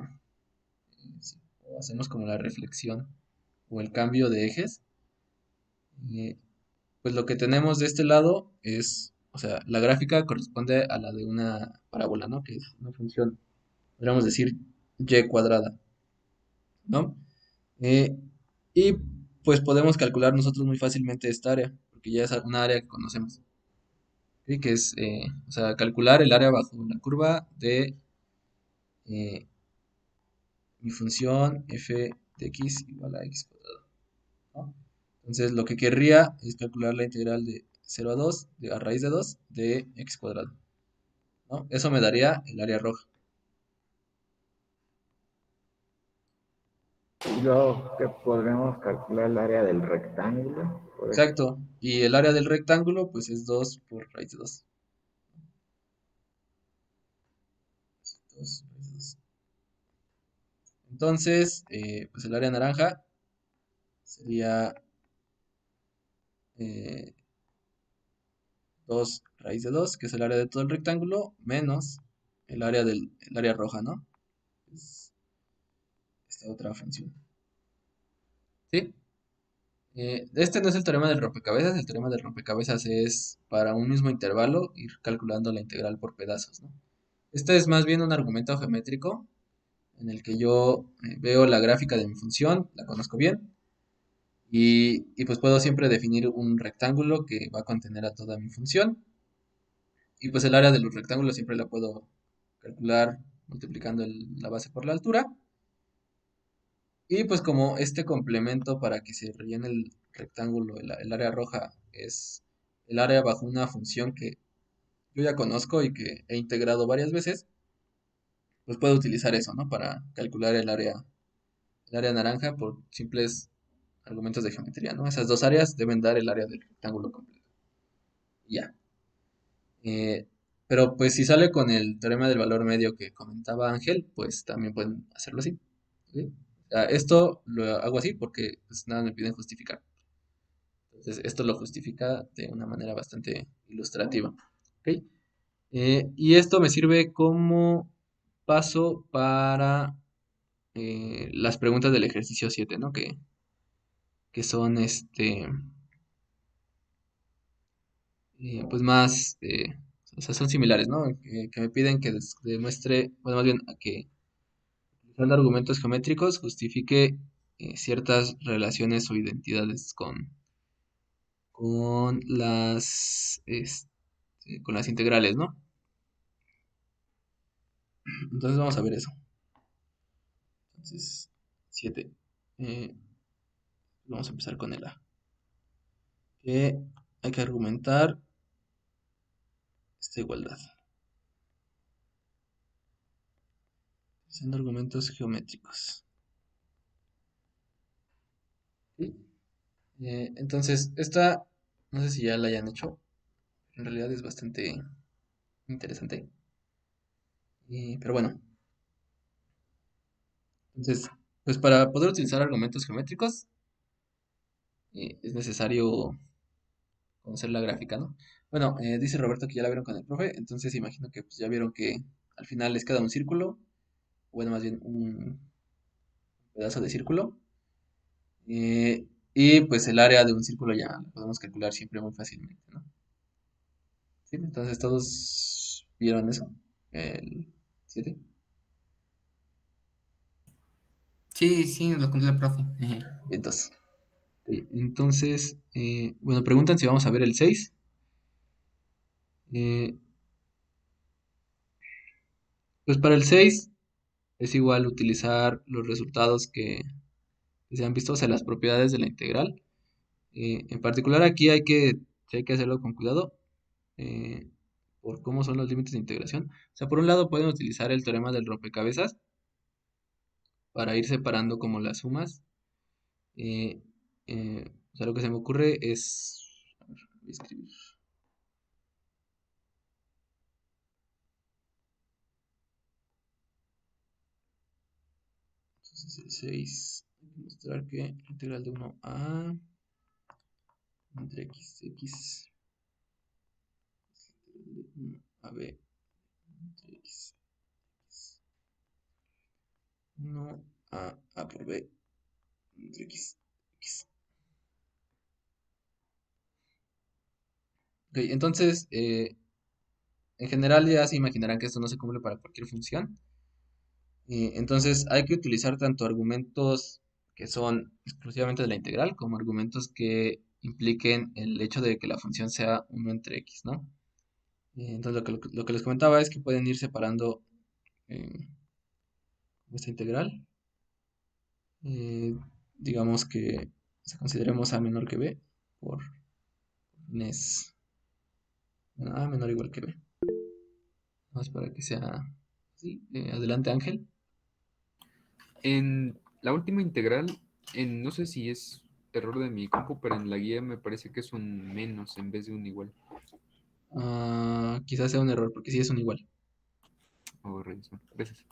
S1: hacemos como la reflexión o el cambio de ejes, eh, pues lo que tenemos de este lado es, o sea, la gráfica corresponde a la de una parábola, ¿no? Que es una función, podríamos decir, y cuadrada, ¿no? Eh, y pues podemos calcular nosotros muy fácilmente esta área, porque ya es una área que conocemos. ¿Sí? Que es, o sea, calcular el área bajo la curva de eh, mi función f de x igual a x cuadrado, ¿no? Entonces lo que querría es calcular la integral de 0 a 2, a raíz de 2 de x cuadrado, ¿no? Eso me daría el área roja.
S10: Y luego que podremos calcular el área del rectángulo.
S1: Exacto. Y el área del rectángulo pues es 2 por raíz de 2. 2 raíz de 2. Entonces, pues el área naranja sería 2 raíz de 2, que es el área de todo el rectángulo, menos el área roja, ¿no? Es esta otra función. ¿Sí? Este no es el teorema del rompecabezas, el teorema del rompecabezas es para un mismo intervalo ir calculando la integral por pedazos, ¿no? Este es más bien un argumento geométrico en el que yo veo la gráfica de mi función, la conozco bien, y pues puedo siempre definir un rectángulo que va a contener a toda mi función, y pues el área de los rectángulos siempre la puedo calcular multiplicando la base por la altura, y pues como este complemento para que se rellene el rectángulo, el área roja, es el área bajo una función que yo ya conozco y que he integrado varias veces, pues puedo utilizar eso, ¿no? Para calcular el área naranja por simples argumentos de geometría, ¿no? Esas dos áreas deben dar el área del rectángulo completo. Ya. Eh, pero pues si sale con el teorema del valor medio que comentaba Ángel, pues también pueden hacerlo así. ¿Ok? O sea, esto lo hago así porque pues, nada me piden justificar. Entonces esto lo justifica de una manera bastante ilustrativa. ¿Ok? Y esto me sirve como paso para las preguntas del ejercicio 7, ¿no? Que son pues más, o O sea, son similares, ¿no? Que me piden que demuestre, bueno, más bien, a que utilizando argumentos geométricos justifique ciertas relaciones o identidades con las integrales, ¿no? Entonces vamos a ver eso. Entonces, 7. Vamos a empezar con el A. Que hay que argumentar esta igualdad. Usando argumentos geométricos. ¿Sí? Entonces, esta, no sé si ya la hayan hecho. En realidad es bastante interesante. Pero bueno. Entonces, pues para poder utilizar argumentos geométricos, es necesario conocer la gráfica, ¿no? Bueno, dice Roberto que ya la vieron con el profe, entonces imagino que pues, ya vieron que al final les queda un círculo, bueno, más bien un pedazo de círculo, y pues el área de un círculo ya lo podemos calcular siempre muy fácilmente, ¿no? ¿Sí? Entonces todos vieron eso, el 7.
S4: Sí, sí, nos lo contó el profe.
S1: Entonces, entonces bueno, preguntan si vamos a ver el 6. Eh, pues para el 6 es igual utilizar los resultados que se han visto, o sea, las propiedades de la integral. En particular aquí sí hay que hacerlo con cuidado eh, por cómo son los límites de integración. O sea, por un lado pueden utilizar el teorema del rompecabezas para ir separando como las sumas. Eh, o sea, lo que se me ocurre es... A ver, voy a escribir. Entonces el 6, hay que mostrar que la integral de 1 a entre x de 1 a b entre x 1 a por b entre x. Ok, entonces, en general ya se imaginarán que esto no se cumple para cualquier función. Entonces hay que utilizar tanto argumentos que son exclusivamente de la integral como argumentos que impliquen el hecho de que la función sea 1 entre x, ¿no? Entonces lo que les comentaba es que pueden ir separando eh, esta integral. Eh, digamos que se consideremos a menor que b por fines, bueno, a menor o igual que b. Más para que sea así. Adelante, Ángel.
S11: En la última integral, no sé si es error de mi compu, pero en la guía me parece que es un menos en vez de un igual.
S1: Quizás sea un error, porque sí es un igual.
S11: Oh, rayos, bueno, gracias.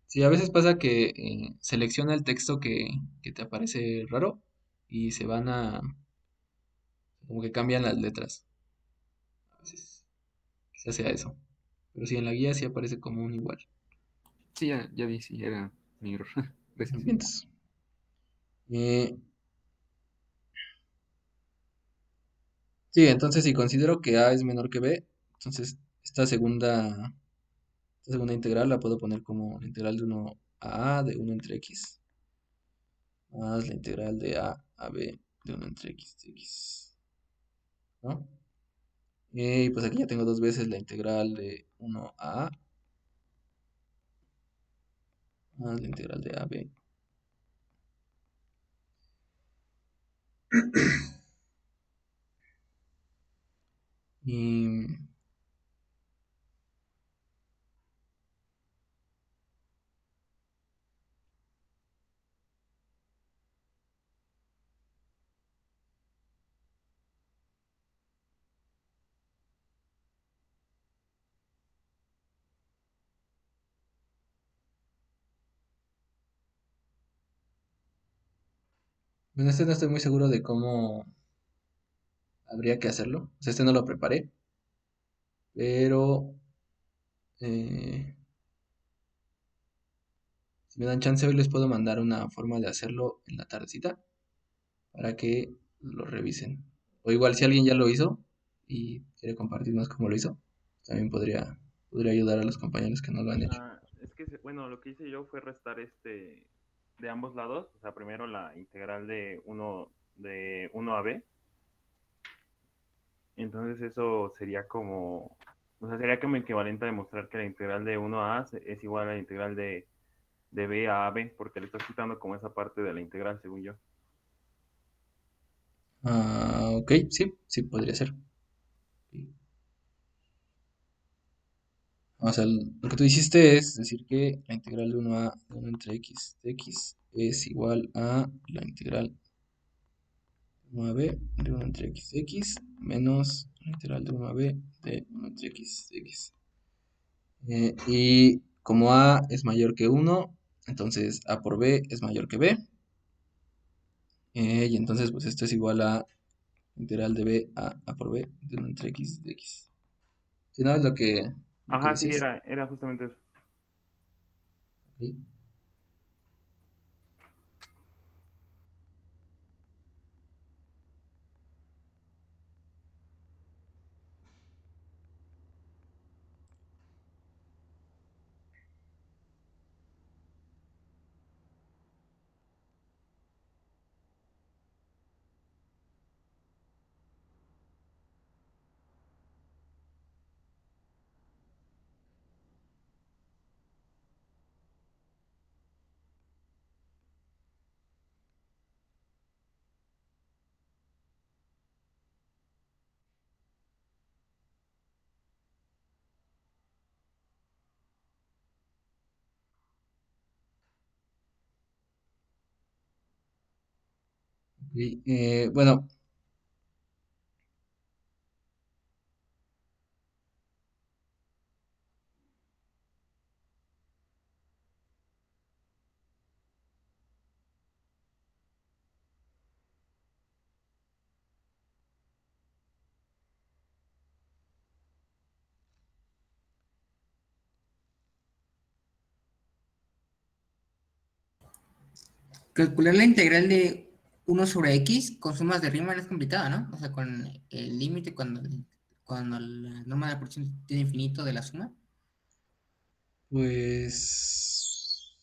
S1: Sí, a veces pasa que selecciona el texto que te aparece raro y se van como que cambian las letras. A veces quizás sea eso. Pero sí, en la guía sí aparece como un igual.
S11: Sí, ya vi, sí, era mi error. Gracias.
S1: Vientos. Eh, sí, entonces si considero que A es menor que B, entonces esta segunda integral la puedo poner como la integral de 1 a de 1 entre x, más la integral de a b de 1 entre x de x, ¿no? Y pues aquí ya tengo dos veces la integral de 1 a más la integral de a b. Y bueno, este no estoy muy seguro de cómo habría que hacerlo. O sea, este no lo preparé, pero eh, si me dan chance hoy les puedo mandar una forma de hacerlo en la tardecita para que lo revisen. O igual si alguien ya lo hizo, y quiere compartirnos cómo lo hizo, también podría ayudar a los compañeros que no lo han hecho.
S12: Es que, bueno, lo que hice yo fue restar de ambos lados. O sea, primero la integral de 1 a b. Entonces eso sería como, o sea, sería como equivalente a demostrar que la integral de 1 a es igual a la integral de b a b, porque le estás quitando como esa parte de la integral, según yo.
S1: Ok, sí, podría ser. O sea, lo que tú hiciste es decir que la integral de 1 a de 1 entre x de x es igual a la integral de 1 a b de 1 entre x de x menos la integral de 1 a b de 1 entre x de x. Y como a es mayor que 1, entonces a por b es mayor que b. Y entonces pues esto es igual a integral de b a por b de 1 entre x de x. Si no es lo que
S12: Ajá, sí,
S1: decías.
S12: era justamente eso.
S1: Ok. Ok, bueno,
S4: Calcular la integral de 1/x con sumas de Riemann es complicado, ¿no? O sea, con el límite cuando la norma de la porción tiene infinito de la suma.
S1: pues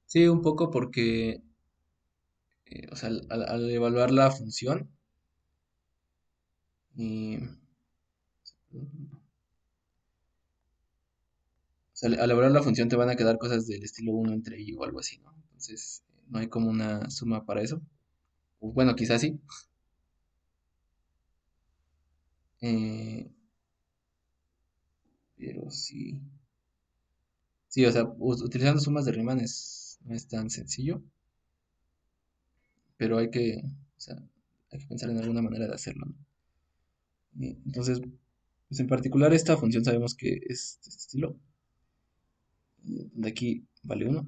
S1: sí, un poco porque, o sea, al evaluar la función, y, o sea, al evaluar la función te van a quedar cosas del estilo uno entre y o algo así, ¿no? Entonces, no hay como una suma para eso. O bueno, quizás sí. eh, pero sí. Sí, o sea, utilizando sumas de Riemann no es tan sencillo, pero o sea, hay que pensar en alguna manera de hacerlo, ¿no? Entonces, pues en particular esta función sabemos que es de este estilo, donde aquí vale uno.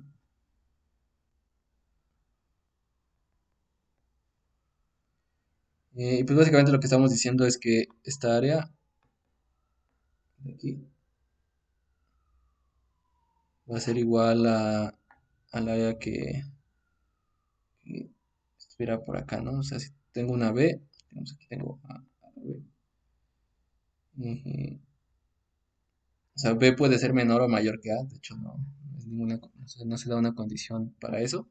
S1: Y pues básicamente lo que estamos diciendo es que esta área de aquí va a ser igual al área que estuviera por acá, ¿no? O sea, si tengo una B, digamos aquí tengo a la B. O sea, B puede ser menor o mayor que A, de hecho no es no se da una condición para eso.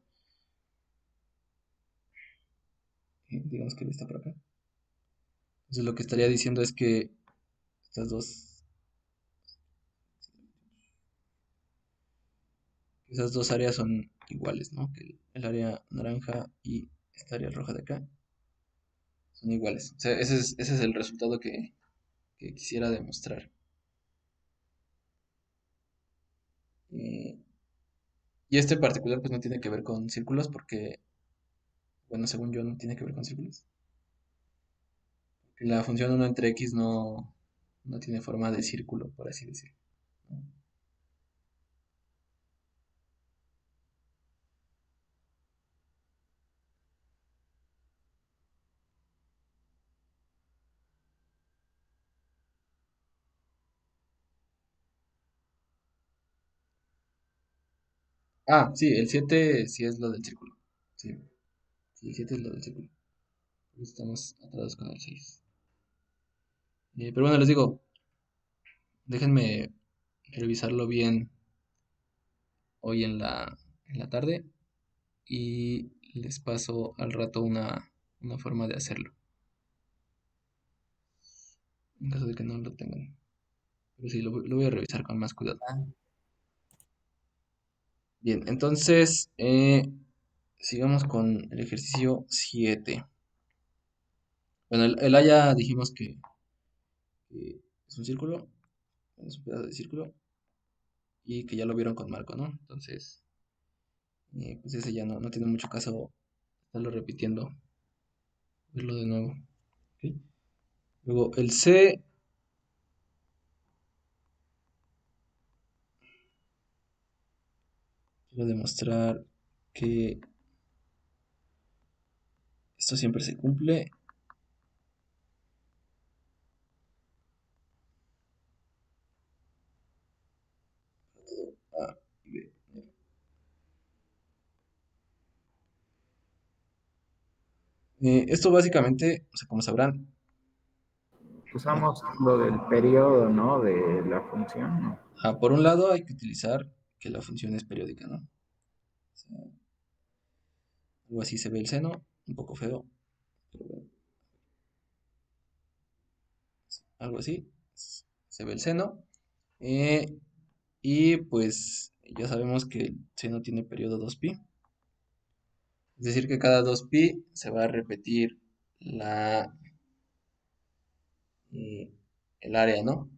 S1: Digamos que B está por acá. Entonces lo que estaría diciendo es que estas dos, esas dos áreas son iguales, ¿no? Que el área naranja y esta área roja de acá son iguales. O sea, ese es el resultado que quisiera demostrar. Eh, y este en particular pues no tiene que ver con círculos porque, bueno, según yo no tiene que ver con círculos. La función uno entre x no tiene forma de círculo, por así decirlo, ¿no? Sí, el 7 sí es lo del círculo. Sí, sí, el 7 es lo del círculo. Estamos atrasados con el 6. Pero bueno, les digo, déjenme revisarlo bien hoy en la tarde y les paso al rato una forma de hacerlo. En caso de que no lo tengan. Pero sí, lo voy a revisar con más cuidado. Bien, entonces sigamos con el ejercicio 7. Bueno, el A ya dijimos que es un círculo, es un pedazo de círculo y que ya lo vieron con Marco, ¿no? Entonces, pues ese ya no tiene mucho caso estarlo repitiendo, verlo de nuevo. ¿Ok? Luego el C, quiero demostrar que esto siempre se cumple. A y B. Esto básicamente, o sea, como sabrán,
S10: Usamos lo del periodo, ¿no? De la función, ¿no?
S1: por un lado hay que utilizar que la función es periódica, ¿no? O sea, algo así se ve el seno, un poco feo, pero bueno, algo así se ve el seno. eh, y pues ya sabemos que el seno tiene periodo 2pi. Es decir, que cada 2pi se va a repetir la, eh, el área, ¿no?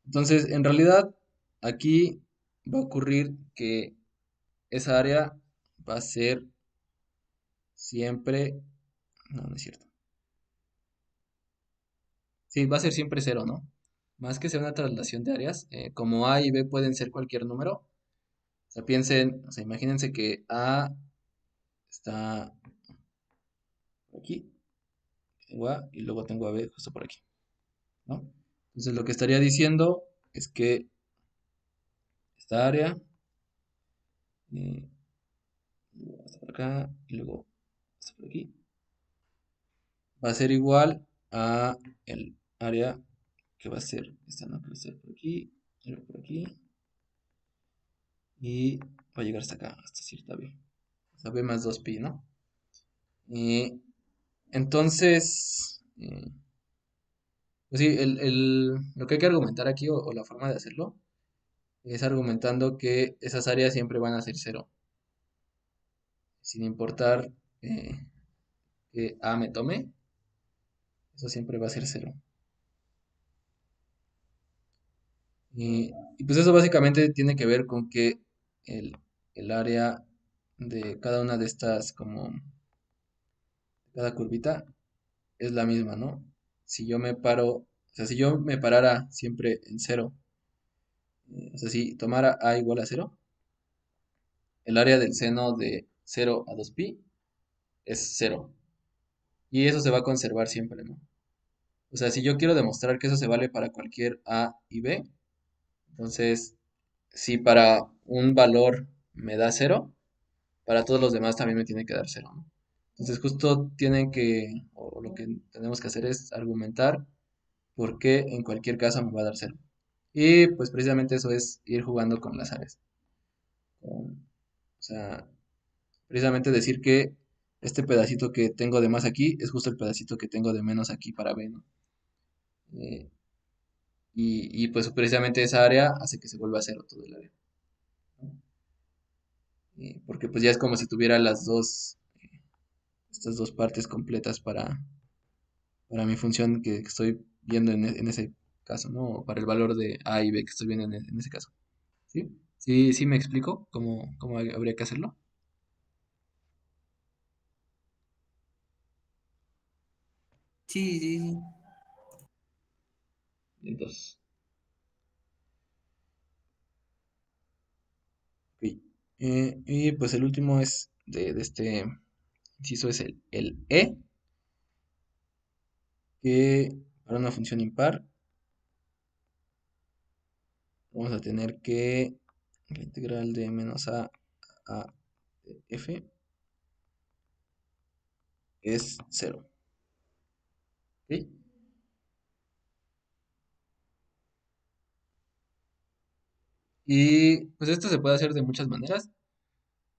S1: Entonces, en realidad, aquí va a ocurrir que esa área va a ser siempre... No, no es cierto. Sí, va a ser siempre cero, ¿no? Más que sea una traslación de áreas, como A y B pueden ser cualquier número. O sea, piensen, o sea, imagínense que A está por aquí, tengo A y luego tengo a B justo por aquí, ¿no? Entonces lo que estaría diciendo es que esta área luego hasta por acá y luego hasta por aquí va a ser igual a el área que va a ser esta, ¿no? Que va a ser por aquí, y luego por aquí y va a llegar hasta acá, hasta cierta B. O sea, B más 2pi, ¿no? Entonces, pues sí, lo que hay que argumentar aquí, o la forma de hacerlo, es argumentando que esas áreas siempre van a ser cero, sin importar que A me tome, eso siempre va a ser cero. Y pues eso básicamente tiene que ver con que el, el área de cada una de estas, como cada curvita, es la misma, ¿no? Si yo me paro, o sea, si yo me parara siempre en cero, o sea, si tomara A igual a cero, el área del seno de 0 a 2pi es cero. Y eso se va a conservar siempre, ¿no? O sea, si yo quiero demostrar que eso se vale para cualquier A y B, entonces, si para un valor me da cero, para todos los demás también me tiene que dar cero, ¿no? Entonces, justo tienen que, o lo que tenemos que hacer es argumentar por qué en cualquier caso me va a dar cero. Y pues precisamente eso es ir jugando con las áreas. O sea, precisamente decir que este pedacito que tengo de más aquí es justo el pedacito que tengo de menos aquí para B, ¿no? Eh, y pues precisamente esa área hace que se vuelva a cero todo el área, ¿no? Porque pues ya es como si tuviera estas dos partes completas para mi función que estoy viendo en ese caso, ¿no? O para el valor de A y B que estoy viendo en ese caso. ¿Sí? ¿Sí, sí me explico cómo habría que hacerlo?
S4: Sí, sí, sí.
S1: Entonces, ok. Y pues el último es de este inciso es el E, que para una función impar vamos a tener que la integral de menos a de f es 0. ¿Ok? Y pues esto se puede hacer de muchas maneras.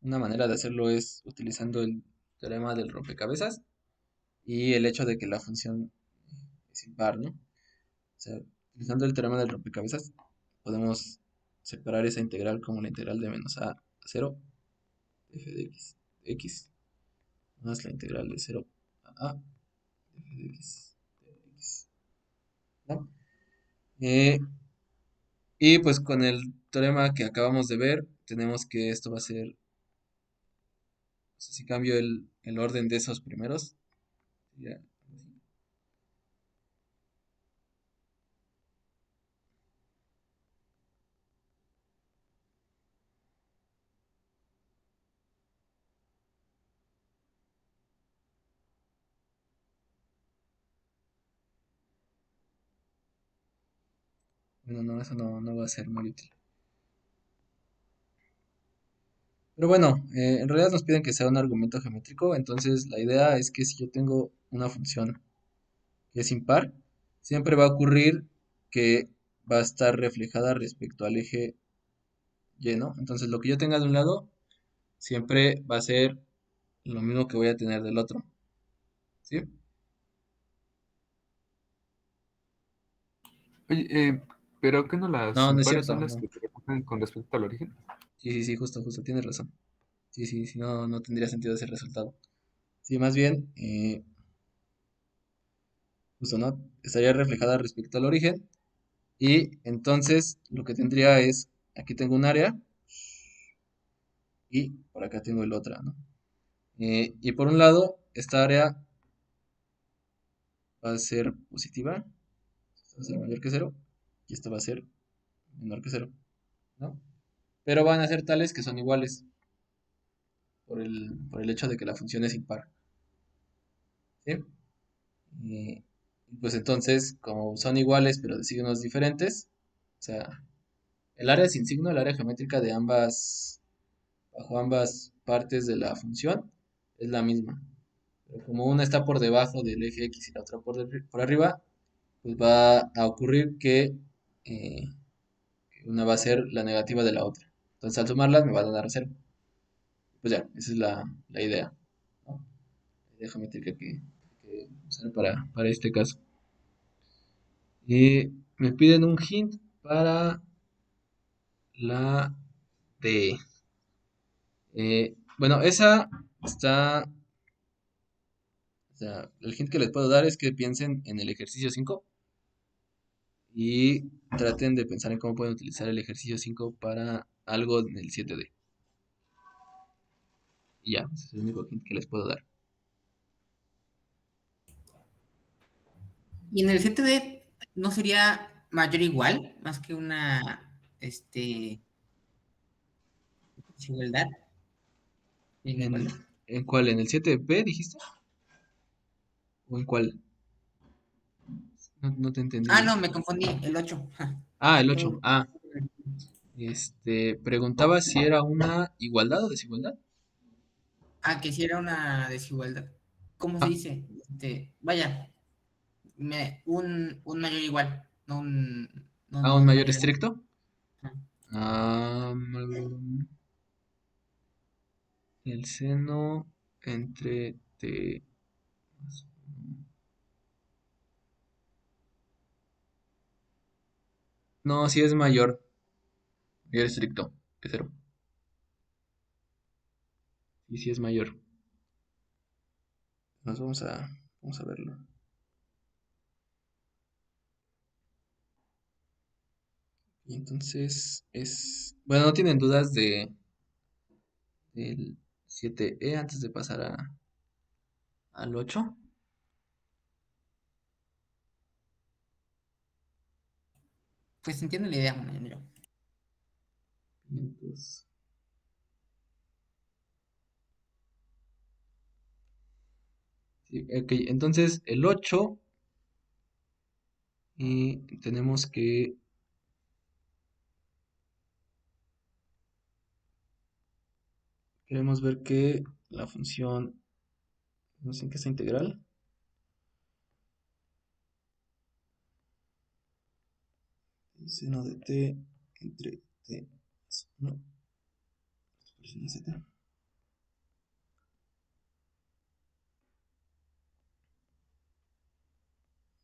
S1: Una manera de hacerlo es utilizando el teorema del rompecabezas y el hecho de que la función es impar, ¿no? O sea, utilizando el teorema del rompecabezas podemos separar esa integral como la integral de menos a 0 f de x más la integral de 0 a f de x, ¿no? Eh, y pues con el teorema que acabamos de ver, tenemos que esto va a ser, o sea, si cambio el orden de esos primeros, ya, bueno, no, eso no va a ser muy útil. Pero bueno, en realidad nos piden que sea un argumento geométrico, entonces la idea es que si yo tengo una función que es impar, siempre va a ocurrir que va a estar reflejada respecto al eje y, ¿no? Entonces lo que yo tenga de un lado siempre va a ser lo mismo que voy a tener del otro, ¿sí?
S11: Oye, pero ¿qué no las
S1: No, no es
S11: impares
S1: cierto,
S11: son las
S1: no.
S11: que se representan con respecto al origen?
S1: Sí, justo, tienes razón. Sí, no tendría sentido ese resultado. Sí, más bien, justo, ¿no? Estaría reflejada respecto al origen. Y entonces lo que tendría es, aquí tengo un área y por acá tengo el otra, ¿no? Y por un lado, esta área va a ser positiva, esta va a ser mayor que cero, y esta va a ser menor que cero, ¿no? Pero van a ser tales que son iguales por el hecho de que la función es impar, ¿sí? Y pues entonces, como son iguales pero de signos diferentes, o sea, el área sin signo, el área geométrica de bajo ambas partes de la función, es la misma. Pero como una está por debajo del eje X y la otra por arriba, pues va a ocurrir eh, que una va a ser la negativa de la otra. Entonces al sumarlas me va a dar cero. Pues ya, esa es la idea, ¿no? La idea geométrica que usar para este caso. Y me piden un hint para la D. Bueno, esa está. O sea, el hint que les puedo dar es que piensen en el ejercicio 5 y traten de pensar en cómo pueden utilizar el ejercicio 5 para algo en el 7D. Y ya, ese es el único hint que les puedo dar.
S4: Y en el CTD no sería mayor o igual, más que una desigualdad. Inigualdad.
S1: ¿En cuál? ¿En el 7P dijiste? ¿O en cuál? No te entendí
S4: Ah,
S1: bien.
S4: no, me confundí, el 8.
S1: Ah, el 8. Ah, preguntaba si era una igualdad o desigualdad.
S4: Ah, que si era una desigualdad. ¿Cómo se
S1: Ah,
S4: dice? Vaya, un mayor igual,
S1: ¿a
S4: no
S1: un
S4: un
S1: mayor
S4: mayor.
S1: estricto?
S4: Ajá.
S1: Ah, el seno entre T más uno. No, sí es mayor estricto que cero. Y sí es mayor. Vamos a verlo. Y entonces bueno, no tienen dudas del 7E antes de pasar al 8.
S4: Pues entiendo la idea, bueno, yo.
S1: Sí, ok, entonces el 8 y tenemos que queremos ver que la función No sé en qué está integral. El seno de t entre t más 1 expresión de z.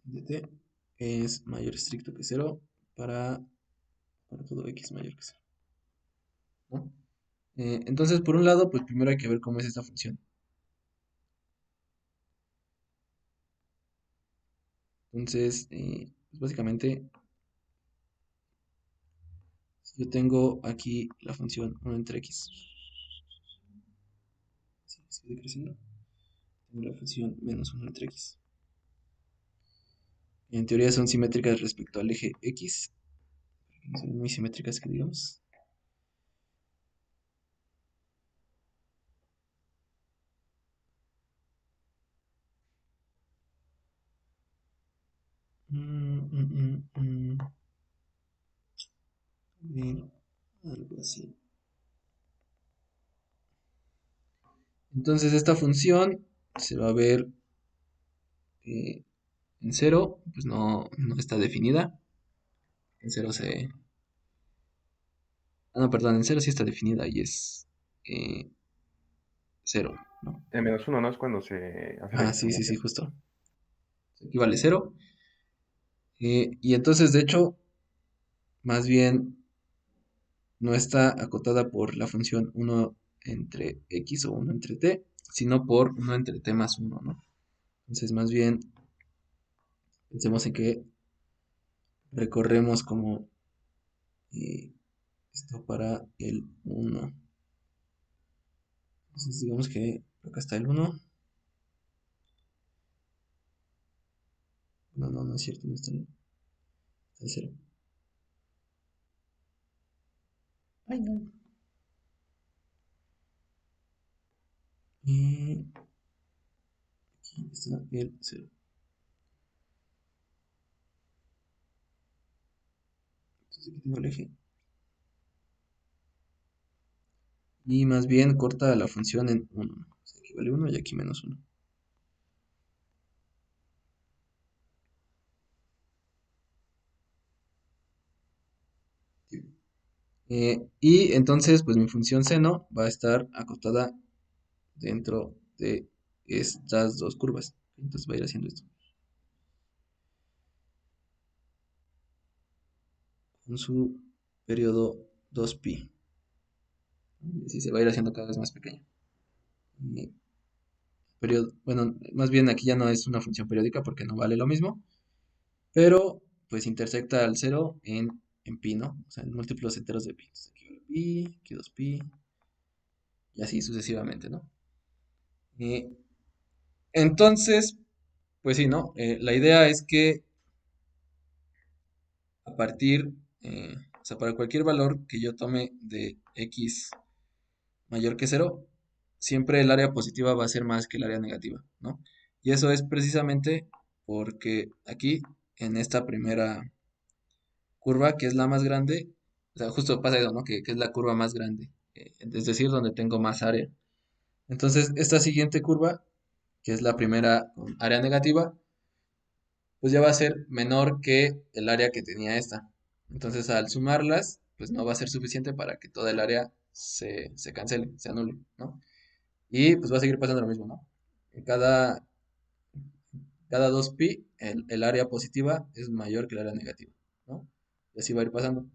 S1: De t es mayor estricto que 0 para todo x mayor que 0. ¿No? Entonces, por un lado, pues primero hay que ver cómo es esta función. Entonces, pues básicamente, si yo tengo aquí la función 1 entre x, si sigue creciendo, tengo la función menos 1 entre x. Y en teoría son simétricas respecto al eje x, no son muy simétricas que digamos. Bien, algo así. Entonces esta función se va a ver en 0, pues no está definida. En 0 se... Ah, no, perdón, en 0 sí está definida y es 0, ¿no?
S12: El menos uno no es cuando se hace la
S1: Ah, sí,
S12: distribución.
S1: justo. Aquí vale 0. Y entonces, de hecho, más bien no está acotada por la función 1 entre x o 1 entre t, sino por 1 entre t más 1, ¿no? Entonces, más bien, pensemos en que recorremos como esto para el 1. Entonces, digamos que acá está el 1. No es cierto, no está el 0. Ay, no. Y aquí está el 0. Entonces aquí tengo el eje. Y más bien corta la función en 1. O sea, aquí vale 1 y aquí menos 1. Y entonces, pues mi función seno va a estar acotada dentro de estas dos curvas. Entonces va a ir haciendo esto. Con su periodo 2pi. Y así se va a ir haciendo cada vez más pequeño. Bueno, más bien aquí ya no es una función periódica porque no vale lo mismo. Pero pues intersecta al 0 en pi, ¿no? O sea, en múltiplos enteros de pi. Entonces, aquí vale pi, aquí 2pi. Y así sucesivamente, ¿no? Entonces, pues sí, ¿no? La idea es que a partir, o sea, para cualquier valor que yo tome de x mayor que 0, siempre el área positiva va a ser más que el área negativa, ¿no? Y eso es precisamente porque aquí, en esta primera curva, que es la más grande, o sea, justo pasa eso, ¿no? Que es la curva más grande, es decir, donde tengo más área. Entonces, esta siguiente curva, que es la primera con área negativa, pues ya va a ser menor que el área que tenía esta. Entonces al sumarlas, pues no va a ser suficiente para que toda el área se cancele, se anule, ¿no? Y pues va a seguir pasando lo mismo, ¿no? En cada 2pi, el área positiva es mayor que el área negativa, ¿no? Y así va a ir pasando.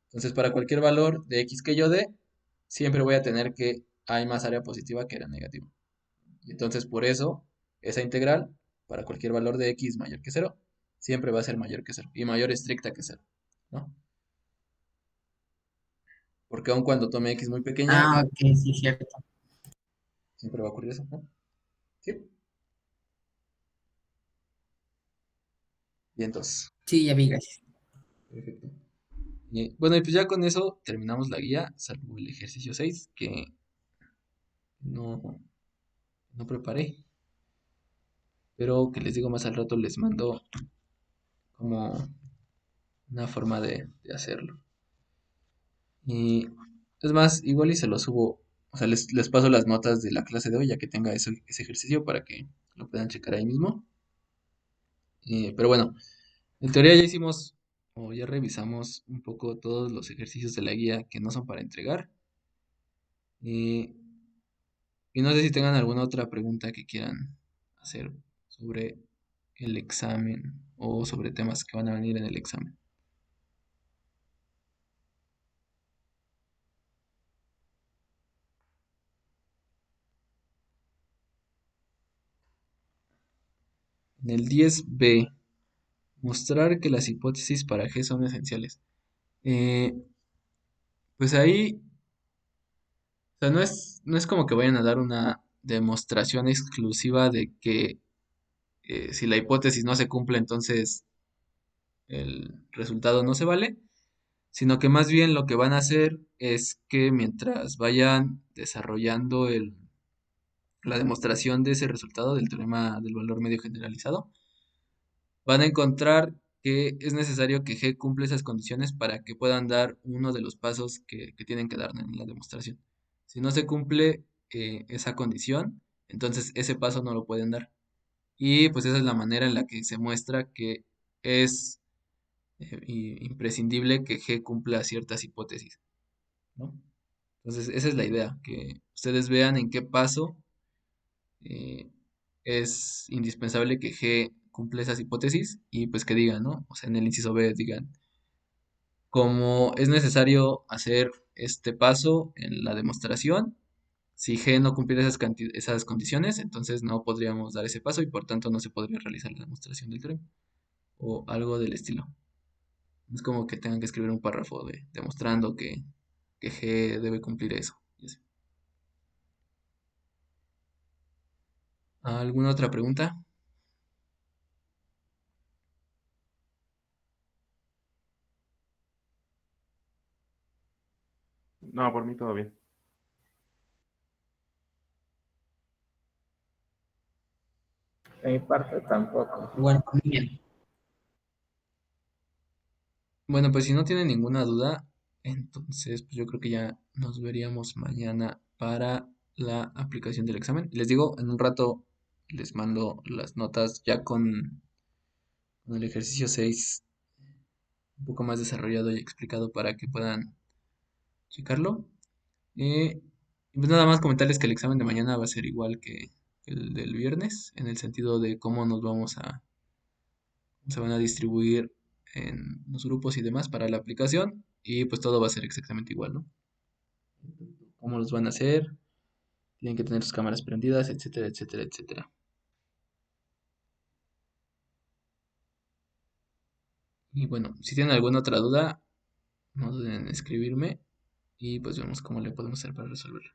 S1: Entonces para cualquier valor de x que yo dé, siempre voy a tener que hay más área positiva que área negativa. Y entonces por eso, esa integral, para cualquier valor de x mayor que 0, siempre va a ser mayor que 0 y mayor estricta que 0, ¿no? Porque aun cuando tome x muy pequeña,
S4: Ah, ok, sí, cierto.
S1: siempre va a ocurrir eso, ¿no? Sí. Y entonces,
S4: Sí, ya vi, gracias.
S1: perfecto. Bueno, y pues ya con eso terminamos la guía, salvo el ejercicio 6, que no, no preparé. Pero que les digo más al rato, les mando como una forma de hacerlo. Y es más, igual y se lo subo O sea, les paso las notas de la clase de hoy ya que tenga ese ejercicio para que lo puedan checar ahí mismo. Pero bueno, en teoría ya hicimos o ya revisamos un poco todos los ejercicios de la guía que no son para entregar. Eh, y no sé si tengan alguna otra pregunta que quieran hacer sobre el examen o sobre temas que van a venir en el examen. En el 10B, mostrar que las hipótesis para G son esenciales. Eh, pues ahí, o sea, no es como que vayan a dar una demostración exclusiva de que si la hipótesis no se cumple, entonces el resultado no se vale, sino que más bien lo que van a hacer es que mientras vayan desarrollando la demostración de ese resultado del teorema del valor medio generalizado, van a encontrar que es necesario que G cumpla esas condiciones para que puedan dar uno de los pasos que tienen que dar en la demostración. Si no se cumple esa condición, entonces ese paso no lo pueden dar. Y pues esa es la manera en la que se muestra que es imprescindible que G cumpla ciertas hipótesis, ¿no? Entonces esa es la idea, que ustedes vean en qué paso eh, es indispensable que G cumpla esas hipótesis y pues que digan, ¿no? O sea, en el inciso B digan, como es necesario hacer este paso en la demostración, si G no cumpliera esas condiciones, entonces no podríamos dar ese paso y por tanto no se podría realizar la demostración del teorema o algo del estilo. Es como que tengan que escribir un párrafo demostrando que G debe cumplir eso. Y así. ¿Alguna otra pregunta?
S12: No, por mí todo bien.
S10: De mi parte tampoco.
S4: Bueno, bien.
S1: Bueno, pues si no tienen ninguna duda, entonces pues yo creo que ya nos veríamos mañana para la aplicación del examen. Les digo, en un rato les mando las notas ya con el ejercicio 6 un poco más desarrollado y explicado para que puedan checarlo. Y pues nada más comentarles que el examen de mañana va a ser igual que el del viernes, en el sentido de cómo se van a distribuir en los grupos y demás para la aplicación. Y pues todo va a ser exactamente igual, ¿no? Cómo los van a hacer, tienen que tener sus cámaras prendidas, etcétera, etcétera, etcétera. Y bueno, si tienen alguna otra duda, no duden en escribirme y pues vemos cómo le podemos hacer para resolverla.